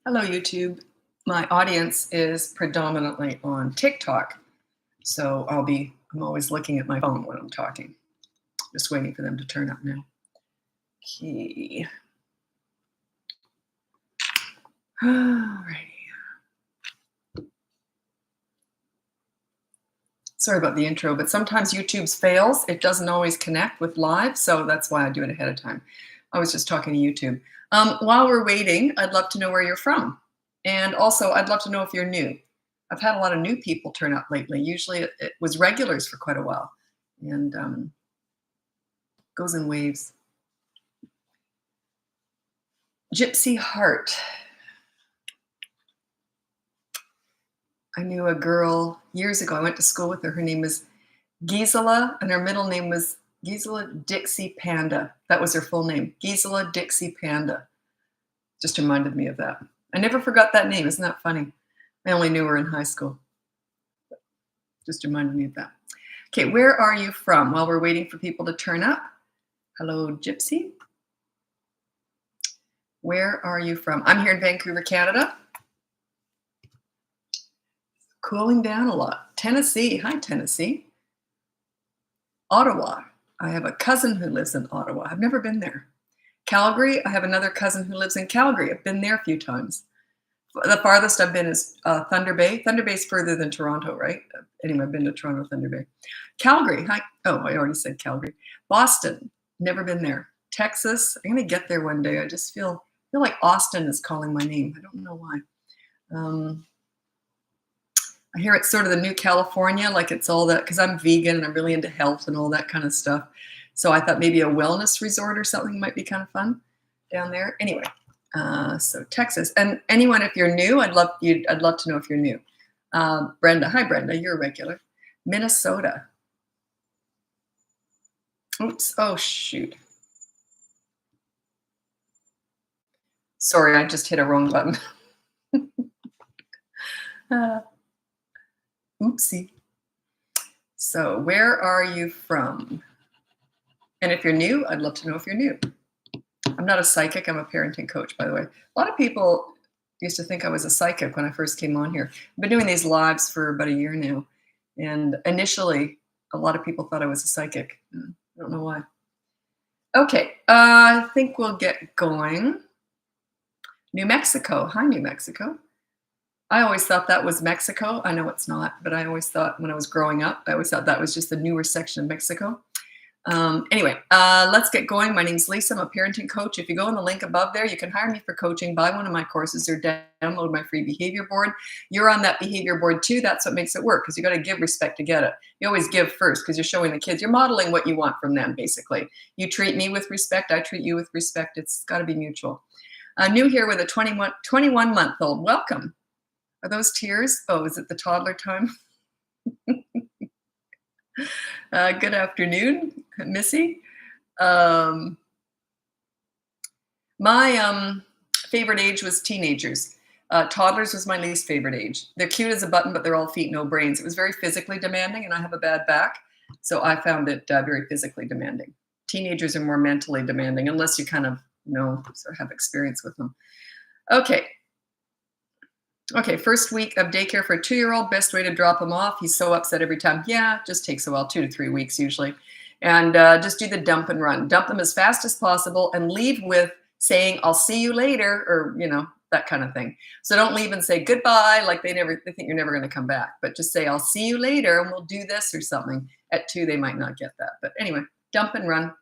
Hello, YouTube. My audience is predominantly on TikTok, so I'm always looking at my phone when I'm talking. Just waiting for them to turn up now. Okay. Alrighty. Sorry about the intro, but sometimes YouTube's fails. It doesn't always connect with live, so that's why I do it ahead of time. I was just talking to YouTube. While we're waiting, I'd love to know where you're from. And also, I'd love to know if you're new. I've had a lot of new people turn up lately. Usually it was regulars for quite a while, and goes in waves. Gypsy Heart. I knew a girl years ago. I went to school with her. Her name was Gisela, and her middle name was Gisela Dixie Panda. That was her full name, Gisela Dixie Panda. Just reminded me of that. I never forgot that name. Isn't that funny? I only knew her in high school. Just reminded me of that. Okay, where are you from? While we're waiting for people to turn up. Hello, Gypsy. Where are you from? I'm here in Vancouver, Canada. Cooling down a lot. Tennessee. Hi, Tennessee. Ottawa. I have a cousin who lives in Ottawa. I've never been there. Calgary. I have another cousin who lives in Calgary. I've been there a few times. The farthest I've been is Thunder Bay. Thunder Bay is further than Toronto, right? Anyway, I've been to Toronto, Thunder Bay. Calgary. Hi. Oh, I already said Calgary. Boston. Never been there. Texas. I'm going to get there one day. I just feel like Austin is calling my name. I don't know why. I hear it's sort of the new California, like it's all that, because I'm vegan and I'm really into health and all that kind of stuff. So I thought maybe a wellness resort or something might be kind of fun down there. Anyway, so Texas. And anyone, if you're new, I'd love to know if you're new. Brenda. Hi, Brenda. You're a regular. Minnesota. Oops. Oh, shoot. Sorry, I just hit a wrong button. Oopsie. So where are you from? And if you're new, I'd love to know if you're new. I'm not a psychic. I'm a parenting coach, by the way. A lot of people used to think I was a psychic when I first came on here. I've been doing these lives for about a year now. And initially, a lot of people thought I was a psychic. I don't know why. Okay, I think we'll get going. New Mexico. Hi, New Mexico. I always thought that was Mexico. I know it's not, but I always thought when I was growing up, I always thought that was just the newer section of Mexico. Anyway, let's get going. My name's Lisa. I'm a parenting coach. If you go on the link above there, you can hire me for coaching, buy one of my courses, or download my free behavior board. You're on that behavior board too. That's what makes it work, because you got to give respect to get it. You always give first because you're showing the kids, you're modeling what you want from them, basically. You treat me with respect. I treat you with respect. It's got to be mutual. New here with a 21-month-old. Welcome. Are those tears? Oh, is it the toddler time? Good afternoon, Missy. My favorite age was teenagers. Toddlers was my least favorite age. They're cute as a button, but they're all feet, no brains. It was very physically demanding, and I have a bad back, so I found it very physically demanding. Teenagers are more mentally demanding, unless you kind of sort of have experience with them. Okay, first week of daycare for a 2-year-old, best way to drop him off. He's so upset every time. Yeah, it just takes a while, 2 to 3 weeks usually. And just do the dump and run. Dump them as fast as possible and leave with saying, I'll see you later, or, that kind of thing. So don't leave and say goodbye, like they think you're never going to come back. But just say, I'll see you later and we'll do this or something. At 2, they might not get that. But anyway, dump and run.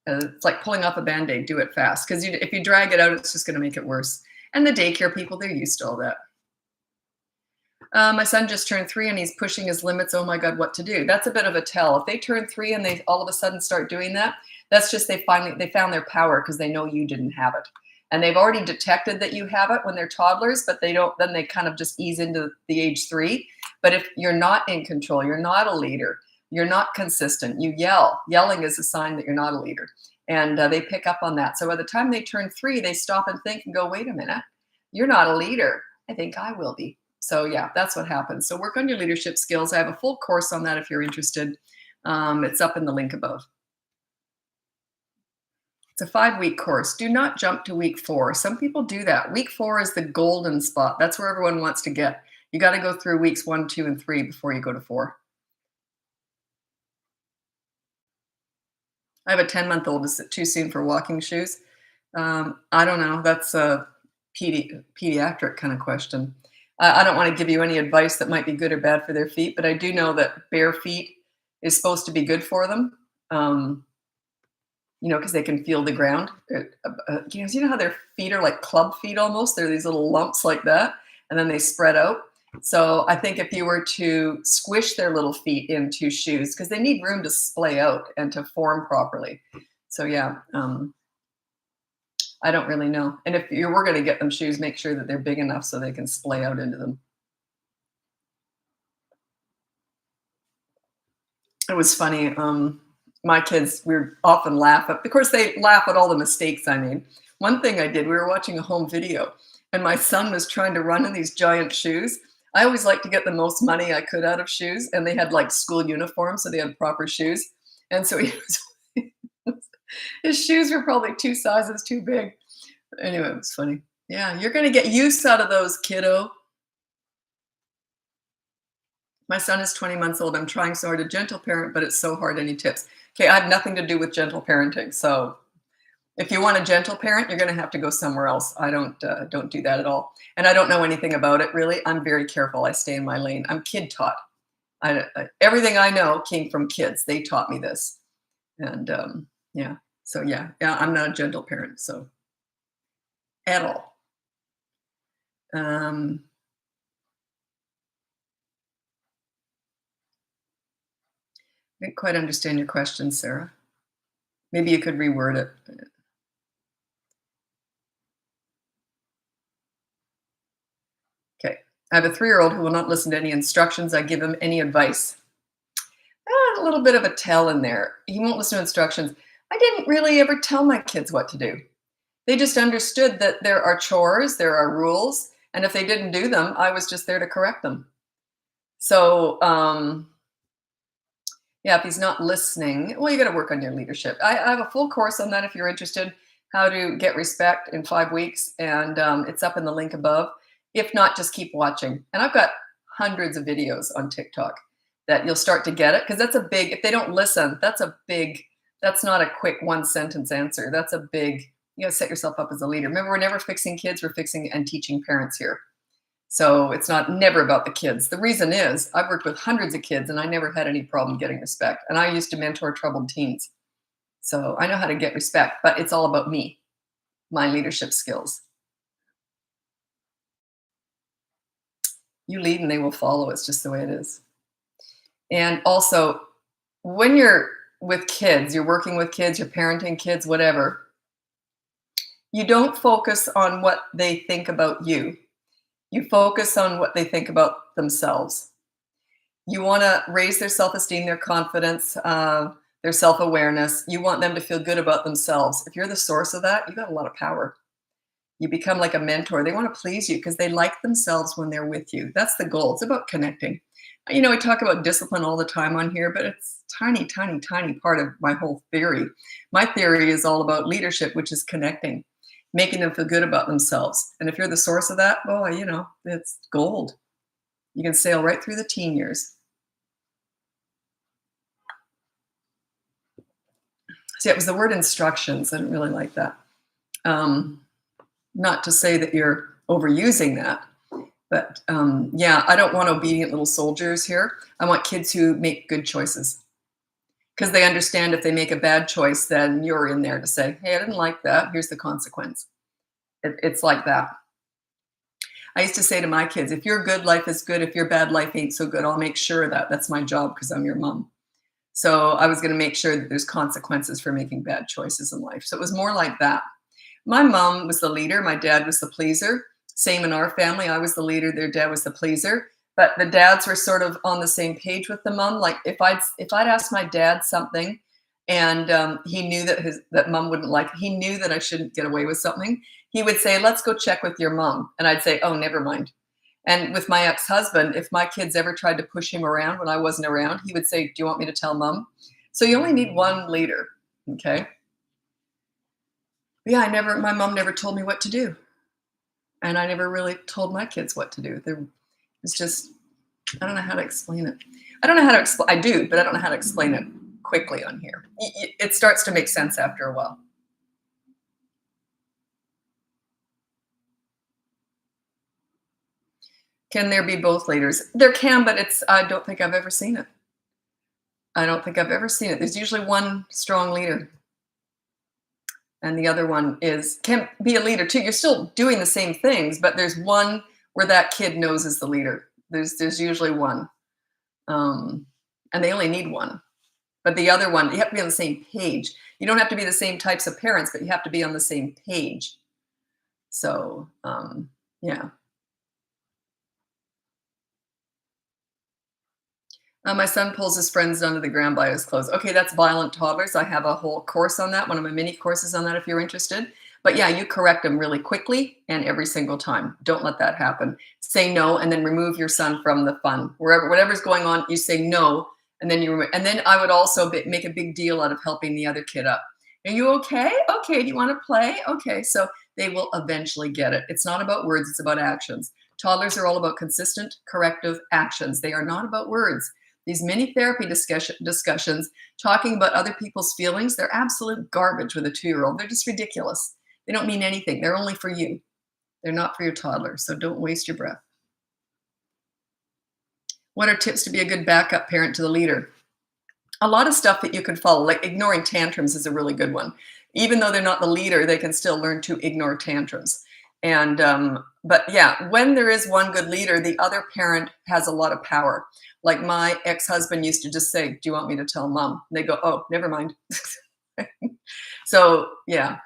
It's like pulling off a Band-Aid. Do it fast, because if you drag it out, it's just going to make it worse. And the daycare people, they're used to all that. My son just turned 3 and he's pushing his limits. Oh my God, what to do? That's a bit of a tell. If they turn 3 and they all of a sudden start doing that, that's just they found their power because they know you didn't have it. And they've already detected that you have it when they're toddlers, but then they kind of just ease into the age 3. But if you're not in control, you're not a leader, you're not consistent, you yell. Yelling is a sign that you're not a leader. And they pick up on that. So by the time they turn 3, they stop and think and go, wait a minute, you're not a leader. I think I will be. So yeah, that's what happens. So work on your leadership skills. I have a full course on that if you're interested. It's up in the link above. It's a 5-week course. Do not jump to week 4. Some people do that. Week 4 is the golden spot. That's where everyone wants to get. You got to go through weeks 1, 2, and 3 before you go to 4. I have a 10-month-old. Is it too soon for walking shoes? I don't know. That's a pediatric kind of question. I don't want to give you any advice that might be good or bad for their feet, but I do know that bare feet is supposed to be good for them. Because they can feel the ground. You know how their feet are like club feet almost? They're these little lumps like that, and then they spread out. So I think if you were to squish their little feet into shoes, because they need room to splay out and to form properly. So yeah, I don't really know. And if you were going to get them shoes, make sure that they're big enough so they can splay out into them. It was funny. My kids, we often laugh at, of course, they laugh at all the mistakes I made. One thing I did, we were watching a home video, and my son was trying to run in these giant shoes. I always like to get the most money I could out of shoes, and they had like school uniforms, so they had proper shoes. And so his shoes were probably 2 sizes too big. Anyway, it was funny. Yeah, you're going to get use out of those, kiddo. My son is 20 months old. I'm trying so hard to gentle parent, but it's so hard. Any tips? Okay, I have nothing to do with gentle parenting. So if you want a gentle parent, you're going to have to go somewhere else. I don't do that at all. And I don't know anything about it, really. I'm very careful. I stay in my lane. I'm kid taught. Everything I know came from kids. They taught me this. And yeah. So yeah, I'm not a gentle parent. So at all. I didn't quite understand your question, Sarah. Maybe you could reword it. Okay. I have a 3-year-old who will not listen to any instructions I give him, any advice. A little bit of a tell in there. He won't listen to instructions. I didn't really ever tell my kids what to do. They just understood that there are chores, there are rules, and if they didn't do them, I was just there to correct them. So, yeah, if he's not listening, well, you got to work on your leadership. I have a full course on that if you're interested, how to get respect in 5 weeks, and it's up in the link above. If not, just keep watching. And I've got hundreds of videos on TikTok that you'll start to get it, because that's a big, if they don't listen, that's not a quick 1-sentence answer. That's a big, you got to set yourself up as a leader. Remember, we're never fixing kids, we're fixing and teaching parents here. So it's never about the kids. The reason is I've worked with hundreds of kids and I never had any problem getting respect. And I used to mentor troubled teens. So I know how to get respect, but it's all about me, my leadership skills. You lead and they will follow. It's just the way it is. And also, when you're with kids, you're working with kids, you're parenting kids, whatever, you don't focus on what they think about you. You focus on what they think about themselves. You want to raise their self-esteem, their confidence, their self-awareness. You want them to feel good about themselves. If you're the source of that, you got a lot of power. You become like a mentor. They want to please you because they like themselves when they're with you. That's the goal. It's about connecting. We talk about discipline all the time on here, but it's tiny, tiny, tiny part of my whole theory. My theory is all about leadership, which is connecting, making them feel good about themselves. And if you're the source of that, boy, it's gold. You can sail right through the teen years. See, it was the word instructions. I didn't really like that. Not to say that you're overusing that, but I don't want obedient little soldiers here. I want kids who make good choices, because they understand if they make a bad choice, then you're in there to say, hey, I didn't like that. Here's the consequence. It's like that. I used to say to my kids, if you're good, life is good. If you're bad, life ain't so good. I'll make sure that. That's my job because I'm your mom. So I was going to make sure that there's consequences for making bad choices in life. So it was more like that. My mom was the leader. My dad was the pleaser. Same in our family. I was the leader. Their dad was the pleaser. But the dads were sort of on the same page with the mom. Like if I'd asked my dad something and he knew that mom wouldn't like it, he knew that I shouldn't get away with something, he would say, let's go check with your mom. And I'd say, oh, never mind. And with my ex-husband, if my kids ever tried to push him around when I wasn't around, he would say, do you want me to tell mom? So you only need one leader, okay? Yeah, my mom never told me what to do. And I never really told my kids what to do. There was just, I don't know how to explain it. I don't know how to explain, I do, but I don't know how to explain it quickly on here. It starts to make sense after a while. Can there be both leaders? There can, but I don't think I've ever seen it. I don't think I've ever seen it. There's usually one strong leader, and the other one can be a leader too. You're still doing the same things, but there's one where that kid knows is the leader. There's usually one, um, and they only need one. But the other one, you have to be on the same page. You don't have to be the same types of parents, but you have to be on the same page. So, yeah. My son pulls his friends down to the ground by his clothes. Okay, that's violent toddlers. I have a whole course on that, one of my mini courses on that if you're interested. But yeah, you correct them really quickly and every single time. Don't let that happen. Say no and then remove your son from the fun. Whatever's going on, you say no and then and then I would also make a big deal out of helping the other kid up. Are you okay? Okay, do you want to play? Okay, so they will eventually get it. It's not about words, it's about actions. Toddlers are all about consistent corrective actions. They are not about words. These mini therapy discussions talking about other people's feelings, they're absolute garbage with a 2-year-old. They're just ridiculous. They don't mean anything. They're only for you. They're not for your toddler. So don't waste your breath. What are tips to be a good backup parent to the leader? A lot of stuff that you can follow, like ignoring tantrums is a really good one. Even though they're not the leader, they can still learn to ignore tantrums. And but yeah, when there is one good leader, the other parent has a lot of power. Like my ex-husband used to just say, "Do you want me to tell mom?" And they go, "Oh, never mind." So yeah,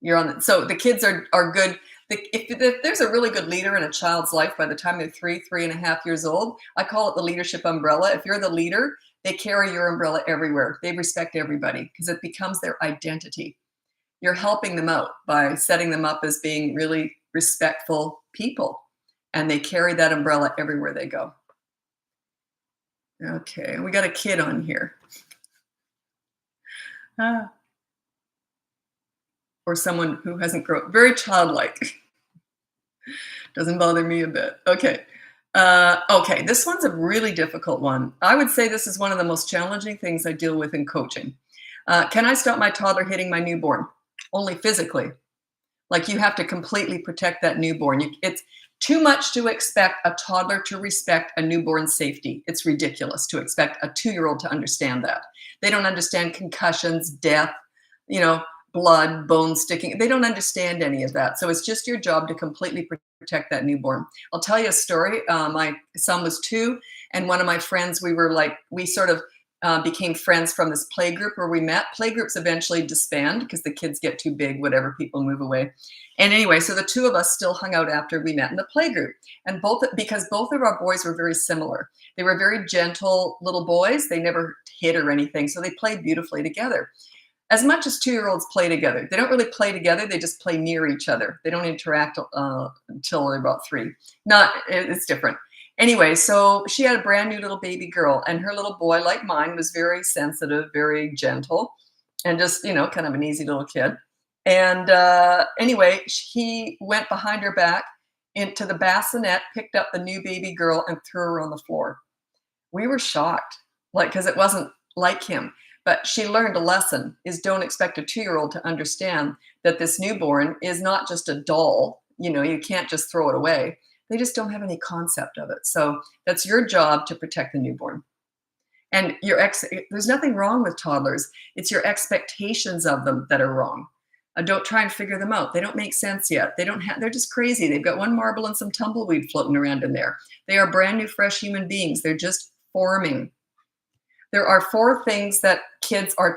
you're on. So the kids are good. If there's a really good leader in a child's life by the time they're 3.5 years old, I call it the leadership umbrella. If you're the leader, they carry your umbrella everywhere. They respect everybody because it becomes their identity. You're helping them out by setting them up as being really respectful people, and they carry that umbrella everywhere they go. Okay, we got a kid on here. Ah. Or someone who hasn't grown, very childlike. Doesn't bother me a bit. Okay. Okay, this one's a really difficult one. I would say this is one of the most challenging things I deal with in coaching. Can I stop my toddler hitting my newborn? Only physically. Like you have to completely protect that newborn. It's too much to expect a toddler to respect a newborn's safety. It's ridiculous to expect a 2-year-old to understand that. They don't understand concussions, death, you know, blood, bone sticking. They don't understand any of that. So it's just your job to completely protect that newborn. I'll tell you a story. My son was 2, and one of my friends, we sort of became friends from this play group where we met. Play groups eventually disband because the kids get too big, whatever, people move away. And anyway, so the two of us still hung out after we met in the play group. And because both of our boys were very similar. They were very gentle little boys. They never hit or anything. So they played beautifully together. As much as 2-year-olds play together, they don't really play together. They just play near each other. They don't interact until they're about 3. It's different. Anyway, so she had a brand new little baby girl, and her little boy, like mine, was very sensitive, very gentle, and just, kind of an easy little kid. And anyway, he went behind her back into the bassinet, picked up the new baby girl, and threw her on the floor. We were shocked, because it wasn't like him. But she learned a lesson, is don't expect a 2-year-old to understand that this newborn is not just a doll. You can't just throw it away. They just don't have any concept of it. So that's your job to protect the newborn. And there's nothing wrong with toddlers. It's your expectations of them that are wrong. Don't try and figure them out. They don't make sense yet. They're just crazy. They've got one marble and some tumbleweed floating around in there. They are brand new, fresh human beings. They're just forming. There are 4 things that kids are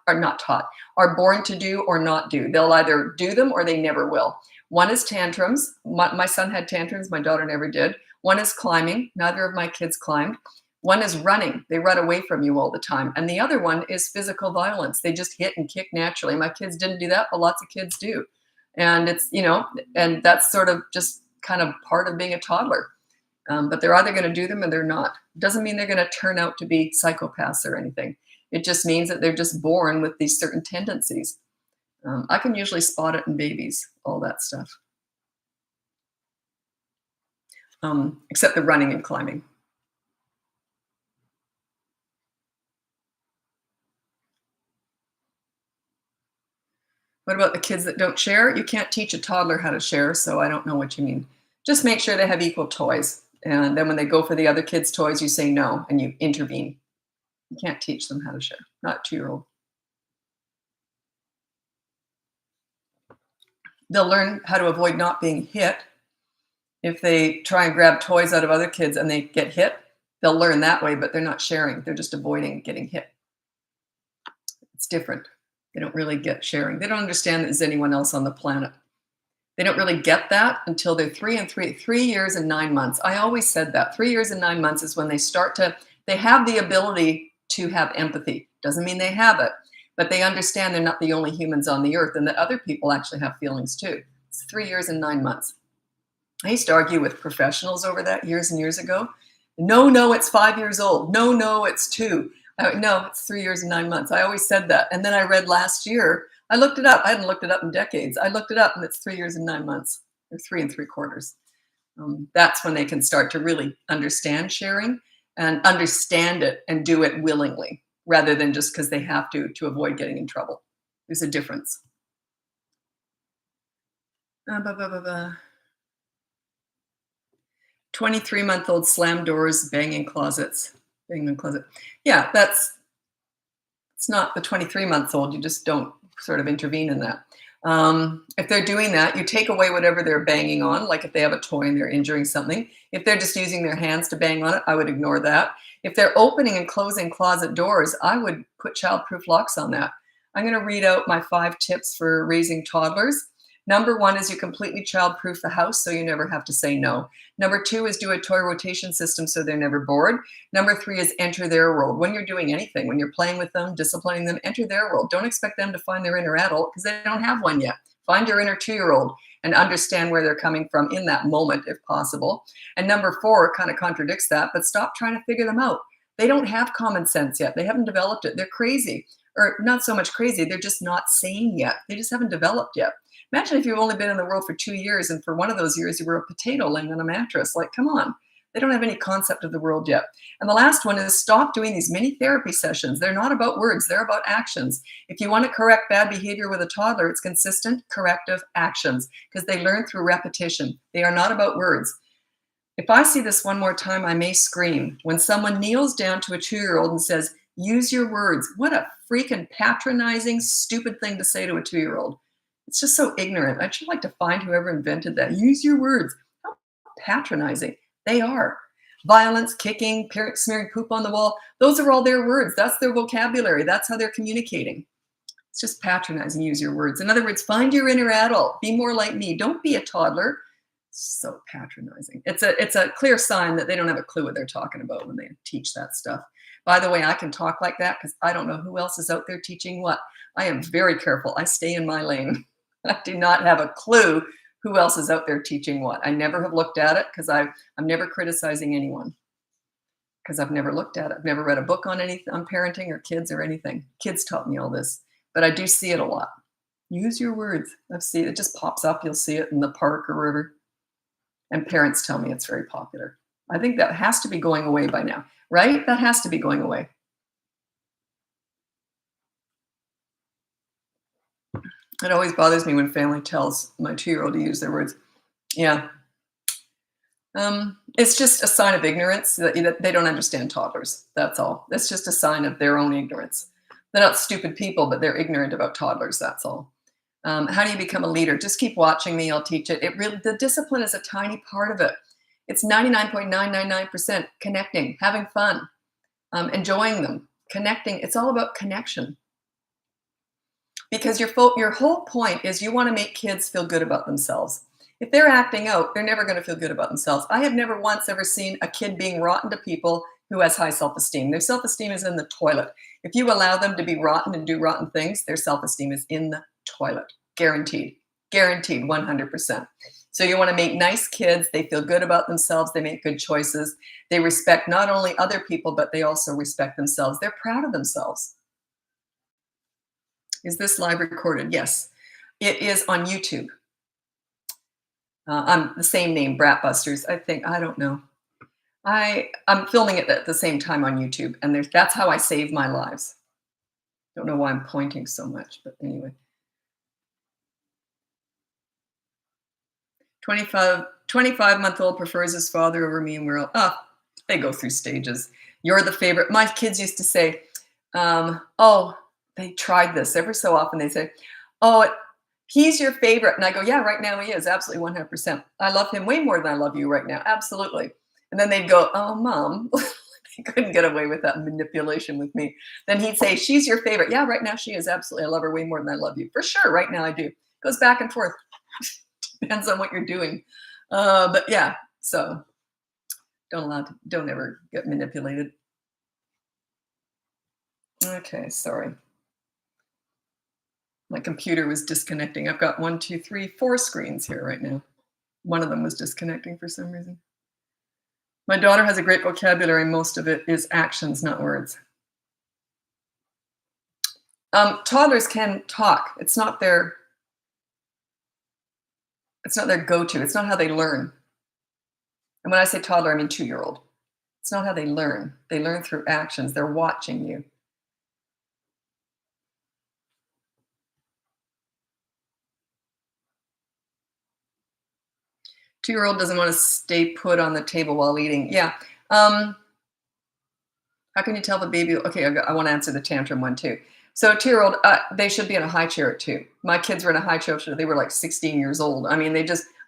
are born to do or not do. They'll either do them or they never will. One is tantrums. My son had tantrums. My daughter never did. One is climbing. Neither of my kids climbed. One is running. They run away from you all the time. And the other one is physical violence. They just hit and kick naturally. My kids didn't do that, but lots of kids do. And it's, and that's sort of just kind of part of being a toddler. But they're either going to do them or they're not. Doesn't mean they're going to turn out to be psychopaths or anything. It just means that they're just born with these certain tendencies. I can usually spot it in babies, all that stuff, except the running and climbing. What about the kids that don't share? You can't teach a toddler how to share, so I don't know what you mean. Just make sure they have equal toys. And then when they go for the other kids' toys, you say no and you intervene. You can't teach them how to share, not 2-year-old. They'll learn how to avoid not being hit. If they try and grab toys out of other kids and they get hit, they'll learn that way, but they're not sharing. They're just avoiding getting hit. It's different. They don't really get sharing. They don't understand that there's anyone else on the planet. They don't really get that until they're 3 years and 9 months. I always said that 3 years and 9 months is when they have the ability to have empathy. Doesn't mean they have it, but they understand they're not the only humans on the earth and that other people actually have feelings too. It's 3 years and 9 months. I used to argue with professionals over that years and years ago. No, it's 5 years old. No, it's 2. No, it's 3 years and 9 months. I always said that. And then I read last year, I looked it up. I hadn't looked it up in decades. I looked it up and it's 3 years and 9 months, or 3 3/4. That's when they can start to really understand sharing and understand it and do it willingly rather than just because they have to avoid getting in trouble. There's a difference. 23-month-old slam doors, banging closets, banging in closet. Yeah, it's not the 23-month-old. You just don't sort of intervene in that. If they're doing that, you take away whatever they're banging on, like if they have a toy and they're injuring something. If they're just using their hands to bang on it, I would ignore that. If they're opening and closing closet doors, I would put childproof locks on that. I'm going to read out my 5 tips for raising toddlers. Number 1 is you completely childproof the house so you never have to say no. Number 2 is do a toy rotation system so they're never bored. Number 3 is enter their world. When you're doing anything, when you're playing with them, disciplining them, enter their world. Don't expect them to find their inner adult because they don't have one yet. Find your inner 2-year-old and understand where they're coming from in that moment if possible. And number 4 kind of contradicts that, but stop trying to figure them out. They don't have common sense yet. They haven't developed it. They're crazy, or not so much crazy. They're just not sane yet. They just haven't developed yet. Imagine if you've only been in the world for 2 years and for one of those years you were a potato laying on a mattress. Like, come on. They don't have any concept of the world yet. And the last one is stop doing these mini therapy sessions. They're not about words. They're about actions. If you want to correct bad behavior with a toddler, it's consistent corrective actions because they learn through repetition. They are not about words. If I see this one more time, I may scream. When someone kneels down to a 2-year-old and says, use your words, what a freaking patronizing, stupid thing to say to a 2-year-old. It's just so ignorant. I'd just like to find whoever invented that. Use your words. How patronizing. They are. Violence, kicking, parents smearing poop on the wall. Those are all their words. That's their vocabulary. That's how they're communicating. It's just patronizing. Use your words. In other words, find your inner adult. Be more like me. Don't be a toddler. So patronizing. It's a clear sign that they don't have a clue what they're talking about when they teach that stuff. By the way, I can talk like that because I don't know who else is out there teaching what. I am very careful. I stay in my lane. I do not have a clue who else is out there teaching what. I never have looked at it because I'm never criticizing anyone because I've never looked at it. I've never read a book on anything, on parenting or kids or anything. Kids taught me all this, but I do see it a lot. Use your words. I've seen it. It just pops up. You'll see it in the park or wherever. And parents tell me it's very popular. I think that has to be going away by now, right? That has to be going away. It always bothers me when family tells my 2-year-old to use their words. Yeah. It's just a sign of ignorance that they don't understand toddlers. That's all. It's just a sign of their own ignorance. They're not stupid people, but they're ignorant about toddlers. That's all. How do you become a leader? Just keep watching me. I'll teach it. The discipline is a tiny part of it. It's 99.999% connecting, having fun, enjoying them, connecting. It's all about connection. Because your whole point is you want to make kids feel good about themselves. If they're acting out, they're never going to feel good about themselves. I have never once ever seen a kid being rotten to people who has high self-esteem. Their self-esteem is in the toilet. If you allow them to be rotten and do rotten things, their self-esteem is in the toilet. Guaranteed. Guaranteed 100%. So you want to make nice kids. They feel good about themselves. They make good choices. They respect not only other people, but they also respect themselves. They're proud of themselves. Is this live recorded? Yes. It is on YouTube. I'm the same name, Bratbusters. I think I don't know. I'm filming it at the same time on YouTube, and that's how I save my lives. Don't know why I'm pointing so much, but anyway. 25-month-old prefers his father over me, and we're all, they go through stages. You're the favorite. My kids used to say, they tried this every so often. They say, oh, he's your favorite. And I go, yeah, right now he is. Absolutely 100%. I love him way more than I love you right now. Absolutely. And then they'd go, oh, Mom. He couldn't get away with that manipulation with me. Then he'd say, she's your favorite. Yeah, right now she is. Absolutely. I love her way more than I love you. For sure. Right now I do. Goes back and forth. Depends on what you're doing. But yeah, so don't ever get manipulated. Okay, sorry. My computer was disconnecting. I've got 1, 2, 3, 4 screens here right now. One of them was disconnecting for some reason. My daughter has a great vocabulary. Most of it is actions, not words. Toddlers can talk. It's not their go-to. It's not how they learn. And when I say toddler, I mean 2-year-old. It's not how they learn. They learn through actions. They're watching you. Two-year-old doesn't want to stay put on the table while eating. Yeah. How can you tell the baby? Okay, I want to answer the tantrum one too. So 2-year-old, they should be in a high chair at 2. My kids were in a high chair. They were like 16 years old. I mean,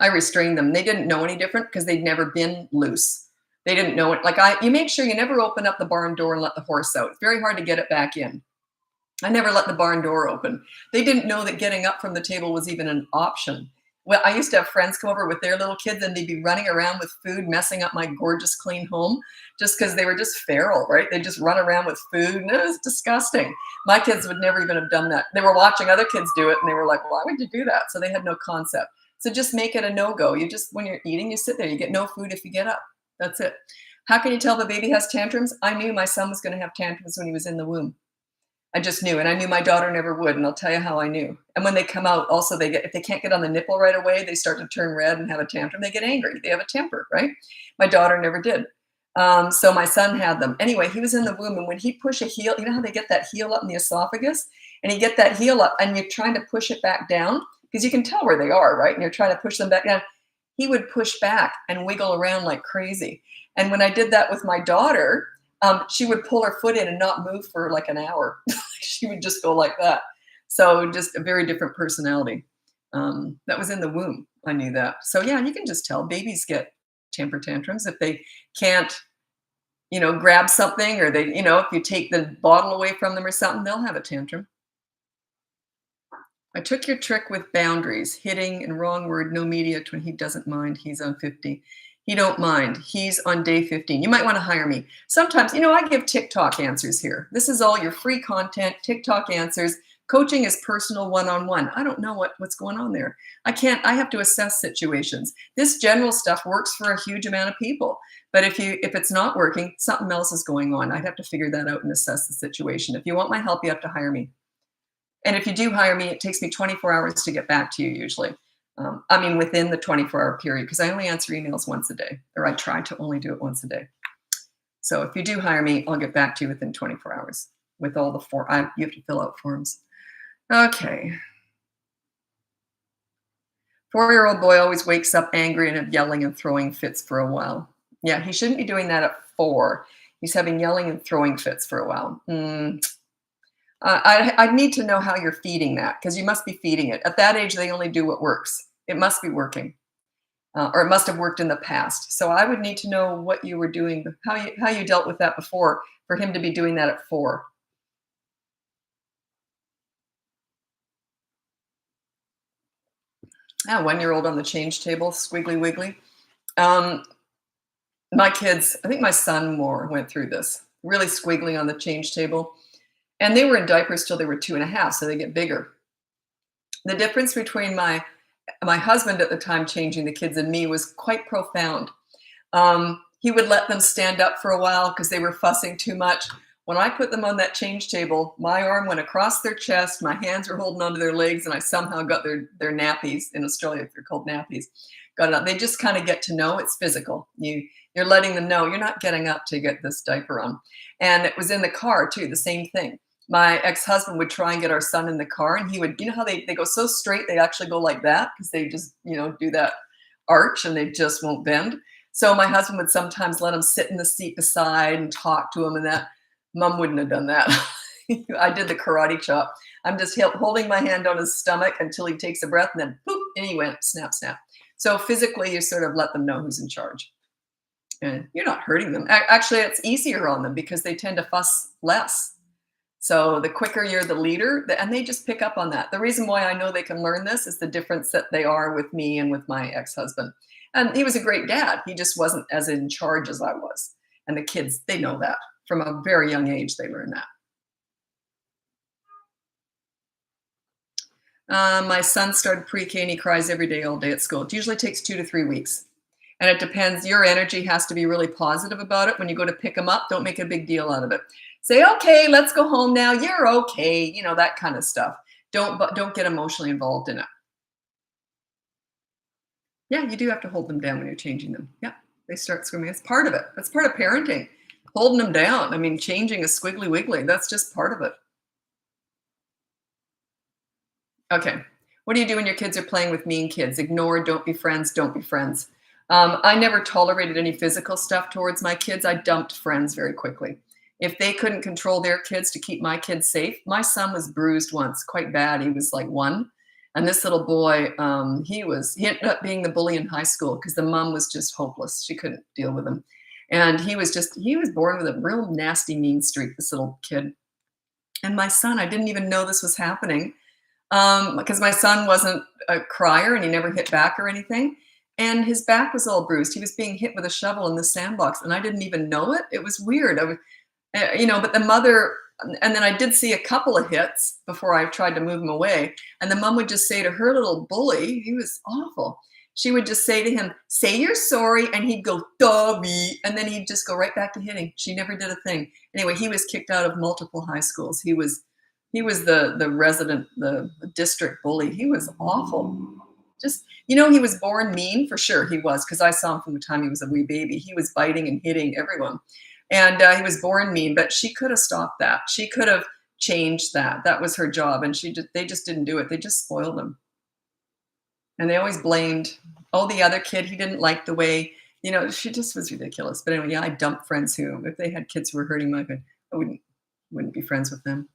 I restrained them. They didn't know any different because they'd never been loose. They didn't know it. You make sure you never open up the barn door and let the horse out. It's very hard to get it back in. I never let the barn door open. They didn't know that getting up from the table was even an option. Well, I used to have friends come over with their little kids and they'd be running around with food, messing up my gorgeous clean home just because they were just feral, right? They just run around with food and it was disgusting. My kids would never even have done that. They were watching other kids do it and they were like, why would you do that? So they had no concept. So just make it a no-go. When you're eating, you sit there, you get no food if you get up. That's it. How can you tell the baby has tantrums? I knew my son was going to have tantrums when he was in the womb. I just knew, and I knew my daughter never would, and I'll tell you how I knew. And when they come out, also if they can't get on the nipple right away, they start to turn red and have a tantrum. They get angry. They have a temper, right? My daughter never did. So my son had them. Anyway, he was in the womb, and when he push a heel, you know how they get that heel up in the esophagus? And you get that heel up, and you're trying to push it back down, because you can tell where they are, right? And you're trying to push them back down. He would push back and wiggle around like crazy. And when I did that with my daughter, she would pull her foot in and not move for like an hour. She would just go like that. So just a very different personality. That was in the womb. I knew that. So yeah, you can just tell babies get temper tantrums if they can't, grab something, or if you take the bottle away from them or something, they'll have a tantrum. I took your trick with boundaries, hitting and wrong word, no media when he doesn't mind. He's on 50. He don't mind. He's on day 15. You might want to hire me. Sometimes, I give TikTok answers here. This is all your free content, TikTok answers. Coaching is personal one-on-one. I don't know what's going on there. I have to assess situations. This general stuff works for a huge amount of people. But if it's not working, something else is going on. I'd have to figure that out and assess the situation. If you want my help, you have to hire me. And if you do hire me, it takes me 24 hours to get back to you usually. Within the 24-hour period, because I only answer emails once a day, or I try to only do it once a day. So if you do hire me, I'll get back to you within 24 hours with all the you have to fill out forms. Okay. 4-year-old boy always wakes up angry and yelling and throwing fits for a while. Yeah, he shouldn't be doing that at 4. He's having yelling and throwing fits for a while. I need to know how you're feeding that, because you must be feeding it. At that age, they only do what works. It must be working, or it must have worked in the past. So I would need to know what you were doing, how you dealt with that before, for him to be doing that at 4. Ah, 1-year-old on the change table, squiggly wiggly. My kids, I think my son more went through this, really squiggly on the change table. And they were in diapers till they were 2.5, so they get bigger. The difference between my husband at the time changing the kids and me was quite profound. He would let them stand up for a while because they were fussing too much, When I put them on that change table, my arm went across their chest, my hands were holding onto their legs, and I somehow got their nappies. In Australia, they're called nappies. Got it up. They just kind of get to know it's physical. You're letting them know you're not getting up to get this diaper on. And it was in the car too, the same thing. My ex-husband would try and get our son in the car, and he would, how they go so straight, they actually go like that because they just, do that arch and they just won't bend. So my husband would sometimes let him sit in the seat beside and talk to him, and that. Mom wouldn't have done that. I did the karate chop. I'm just holding my hand on his stomach until he takes a breath, and then poop, and he went snap, snap. So physically, you sort of let them know who's in charge. And you're not hurting them. Actually, it's easier on them because they tend to fuss less. So the quicker you're the leader, and they just pick up on that. The reason why I know they can learn this is the difference that they are with me and with my ex-husband. And he was a great dad. He just wasn't as in charge as I was. And the kids, they know that. From a very young age, they learn that. My son started pre-K and he cries every day, all day at school. It usually takes 2 to 3 weeks. And it depends. Your energy has to be really positive about it. When you go to pick him up, don't make a big deal out of it. Say, okay, let's go home now. You're okay. That kind of stuff. Don't get emotionally involved in it. Yeah, you do have to hold them down when you're changing them. Yeah, they start screaming. It's part of it. That's part of parenting. Holding them down. I mean, changing a squiggly wiggly. That's just part of it. Okay. What do you do when your kids are playing with mean kids? Ignore, don't be friends, don't be friends. I never tolerated any physical stuff towards my kids. I dumped friends very quickly. If they couldn't control their kids to keep my kids safe, my son was bruised once, quite bad. He was like 1. And this little boy, he ended up being the bully in high school because the mom was just hopeless. She couldn't deal with him. And he was born with a real nasty, mean streak, this little kid. And my son, I didn't even know this was happening because my son wasn't a crier and he never hit back or anything. And his back was all bruised. He was being hit with a shovel in the sandbox and I didn't even know it. It was weird. But the mother, and then I did see a couple of hits before I tried to move him away. And the mom would just say to her little bully, he was awful. She would just say to him, say you're sorry. And he'd go, Dobby. And then he'd just go right back to hitting. She never did a thing. Anyway, he was kicked out of multiple high schools. He was the district bully. He was awful. Just, he was born mean for sure. He was, because I saw him from the time he was a wee baby. He was biting and hitting everyone. And he was born mean, but she could have stopped that. She could have changed that. That was her job. And they just didn't do it. They just spoiled him. And they always blamed, the other kid, he didn't like the way, she just was ridiculous. But anyway, yeah, I dumped friends who, if they had kids who were hurting my kid, I wouldn't be friends with them.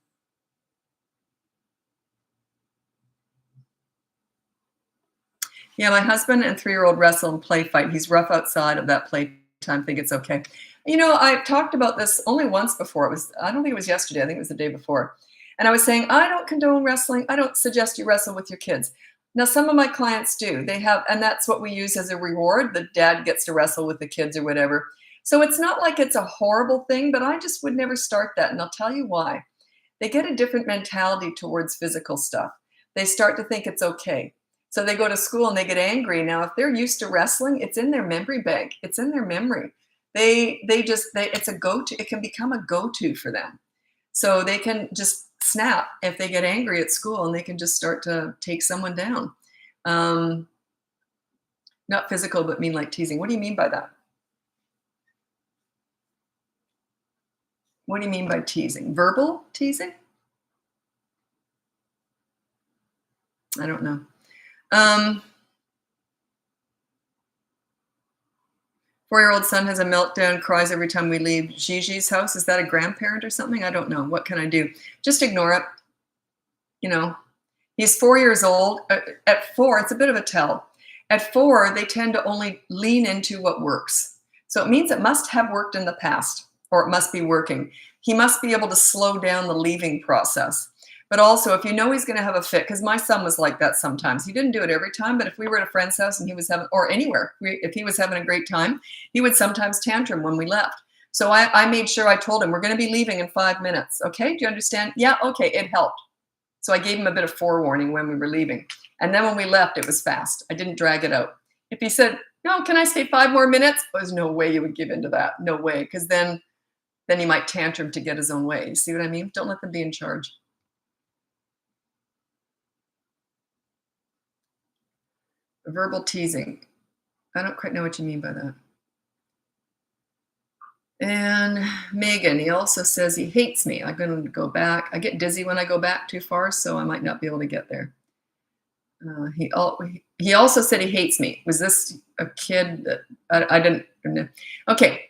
Yeah, my husband and 3-year-old wrestle and play fight. He's rough outside of that playtime. Think it's okay. I've talked about this only once before. I don't think it was yesterday. I think it was the day before. And I was saying, I don't condone wrestling. I don't suggest you wrestle with your kids. Now, some of my clients do. They have, and that's what we use as a reward. The dad gets to wrestle with the kids or whatever. So it's not like it's a horrible thing, but I just would never start that. And I'll tell you why. They get a different mentality towards physical stuff. They start to think it's okay. So they go to school and they get angry. Now, if they're used to wrestling, it's in their memory bank. It's in their memory. It's a go-to. It can become a go-to for them. So they can just snap if they get angry at school and they can just start to take someone down. Not physical, but mean like teasing. What do you mean by that? What do you mean by teasing? Verbal teasing? I don't know. 4-year-old son has a meltdown, cries every time we leave Gigi's house. Is that a grandparent or something? I don't know. What can I do? Just ignore it. He's 4 years old. At 4, it's a bit of a tell. At 4, they tend to only lean into what works. So it means it must have worked in the past, or it must be working. He must be able to slow down the leaving process. But also, if he's going to have a fit, because my son was like that sometimes. He didn't do it every time, but if we were at a friend's house and he was having, or anywhere, if he was having a great time, he would sometimes tantrum when we left. So I made sure I told him, we're going to be leaving in 5 minutes. Okay, do you understand? Yeah, okay, it helped. So I gave him a bit of forewarning when we were leaving. And then when we left, it was fast. I didn't drag it out. If he said, no, can I stay 5 more minutes? There's no way you would give into that. No way, because then then he might tantrum to get his own way. You see what I mean? Don't let them be in charge. Verbal teasing. I don't quite know what you mean by that. And Megan, he also says he hates me. I'm going to go back. I get dizzy when I go back too far, so I might not be able to get there. He also said he hates me. Was this a kid that I didn't know? Okay.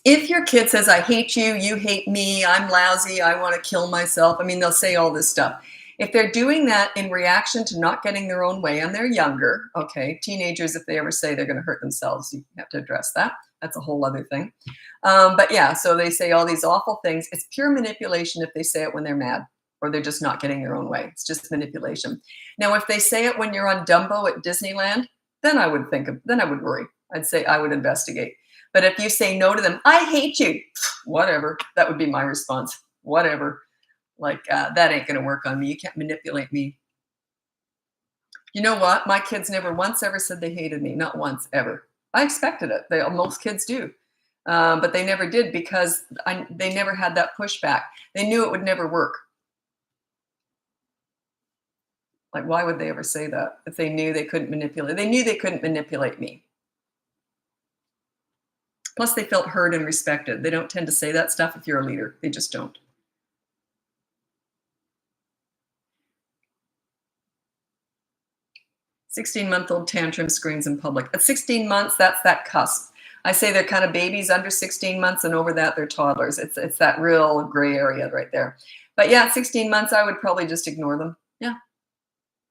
If your kid says, I hate you, you hate me, I'm lousy, I want to kill myself, I mean, they'll say all this stuff. If they're doing that in reaction to not getting their own way and they're younger, okay, teenagers, if they ever say they're going to hurt themselves, you have to address that. That's a whole other thing. But yeah, so they say all these awful things. It's pure manipulation if they say it when they're mad or they're just not getting their own way. It's just manipulation. Now, if they say it when you're on Dumbo at Disneyland, then I would worry. I'd say I would investigate. But if you say no to them, I hate you, whatever, that would be my response. Whatever. Like, that ain't going to work on me. You can't manipulate me. You know what? My kids never once ever said they hated me. Not once, ever. I expected it. Most kids do. But they never did because they never had that pushback. They knew it would never work. Like, why would they ever say that if they knew they couldn't manipulate? They knew they couldn't manipulate me. Plus, they felt heard and respected. They don't tend to say that stuff if you're a leader. They just don't. "16-month-old tantrum screams in public." At 16 months, that's that cusp. I say they're kind of babies under 16 months, and over that, they're toddlers. It's that real gray area right there. But yeah, at 16 months, I would probably just ignore them. Yeah,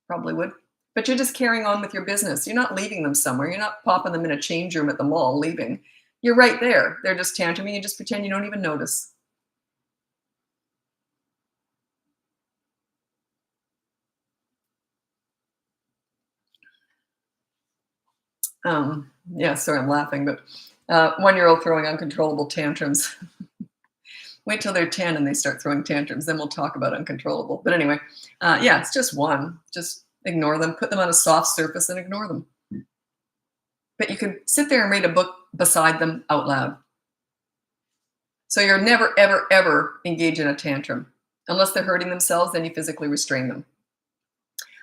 probably would. But you're just carrying on with your business. You're not leaving them somewhere. You're not popping them in a change room at the mall, leaving. You're right there. They're just tantruming. You just pretend you don't even notice. Yeah, sorry, I'm laughing, but 1-year-old throwing uncontrollable tantrums. Wait till they're 10 and they start throwing tantrums, then we'll talk about uncontrollable. But anyway, yeah, it's just one. Just ignore them, put them on a soft surface and ignore them. But you can sit there and read a book beside them out loud. So you're never, ever, ever engage in a tantrum. Unless they're hurting themselves, then you physically restrain them.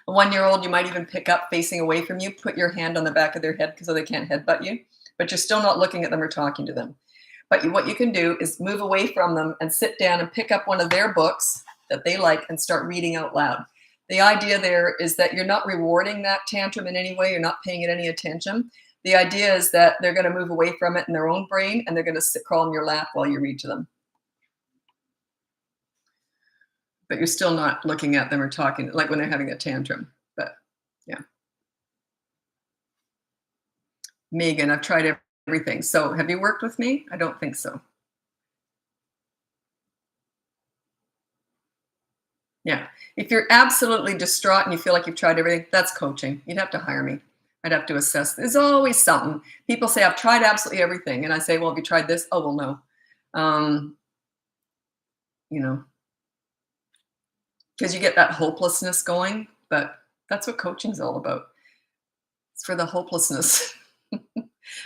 A 1-year-old, you might even pick up facing away from you, put your hand on the back of their head so they can't headbutt you, but you're still not looking at them or talking to them. But what you can do is move away from them and sit down and pick up one of their books that they like and start reading out loud. The idea there is that you're not rewarding that tantrum in any way. You're not paying it any attention. The idea is that they're going to move away from it in their own brain and they're going to crawl in your lap while you read to them. But you're still not looking at them or talking, like when they're having a tantrum. But yeah. Megan, I've tried everything. So have you worked with me? I don't think so. Yeah. If you're absolutely distraught and you feel like you've tried everything, that's coaching. You'd have to hire me. I'd have to assess. There's always something. People say, I've tried absolutely everything. And I say, well, have you tried this? Oh, well, no. You know, because you get that hopelessness going, but that's what coaching's all about. It's for the hopelessness.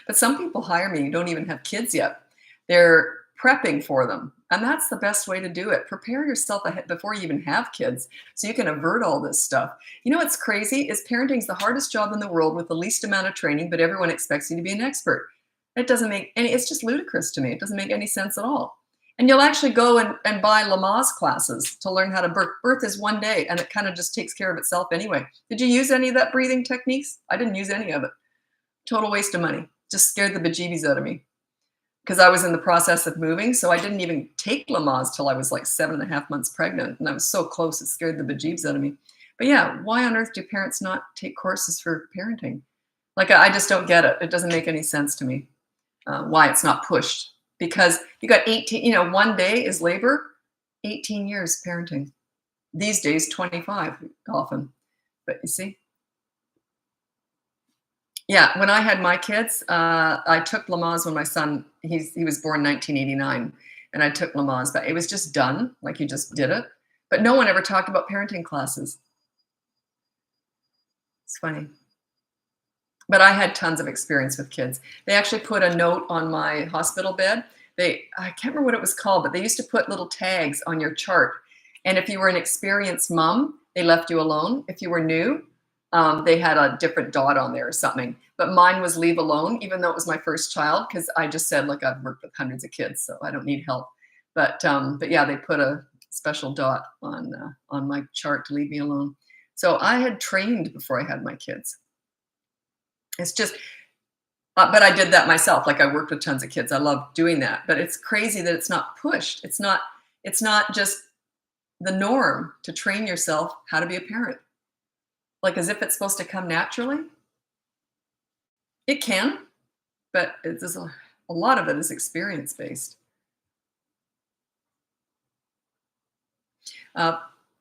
But some people hire me who don't even have kids yet. They're prepping for them. And that's the best way to do it. Prepare yourself ahead before you even have kids so you can avert all this stuff. You know what's crazy is parenting's the hardest job in the world with the least amount of training, but everyone expects you to be an expert. It doesn't make any, it's just ludicrous to me. It doesn't make any sense at all. And you'll actually go and buy Lamaze classes to learn how to birth. Birth is one day and it kind of just takes care of itself anyway. Did you use any of that breathing techniques? I didn't use any of it. Total waste of money. Just scared the bejeebies out of me because I was in the process of moving. So I didn't even take Lamaze till I was like 7.5 months pregnant. And I was so close, it scared the bejeebs out of me. But yeah, why on earth do parents not take courses for parenting? Like, I just don't get it. It doesn't make any sense to me why it's not pushed. Because you got 18, one day is labor, 18 years parenting. These days, 25 often. But you see? Yeah, when I had my kids, I took Lamaze when my son, he was born 1989, and I took Lamaze, but it was just done, like you just did it. But no one ever talked about parenting classes. It's funny. But I had tons of experience with kids. They actually put a note on my hospital bed I can't remember what it was called, but they used to put little tags on your chart. And if you were an experienced mom, they left you alone. If you were new, they had a different dot on there or something. But mine was leave alone, even though it was my first child, because I just said, look, I've worked with hundreds of kids, so I don't need help. But yeah, they put a special dot on my chart to leave me alone. So I had trained before I had my kids. It's just, but I did that myself. Like I worked with tons of kids. I love doing that. But it's crazy that it's not pushed. It's not just the norm to train yourself how to be a parent. Like as if it's supposed to come naturally. It can, but there's a lot of it is experience based.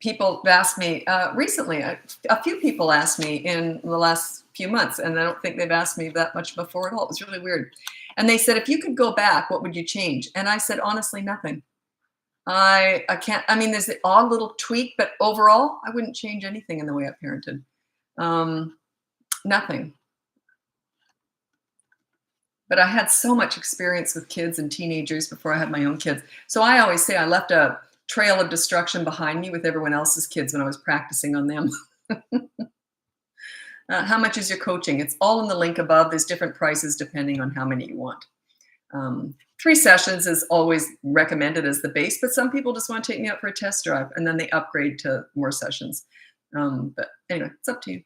People have asked me recently, a few people asked me in the last few months, and I don't think they've asked me that much before at all. It was really weird. And they said, if you could go back, what would you change? And I said, honestly, nothing. I can't, I mean, there's the odd little tweak, but overall, I wouldn't change anything in the way I parented. Nothing. But I had so much experience with kids and teenagers before I had my own kids. So I always say I left a trail of destruction behind me with everyone else's kids when I was practicing on them. How much is your coaching? It's all in the link above. There's different prices depending on how many you want. 3 sessions is always recommended as the base, but some people just want to take me out for a test drive and then they upgrade to more sessions. But anyway, it's up to you.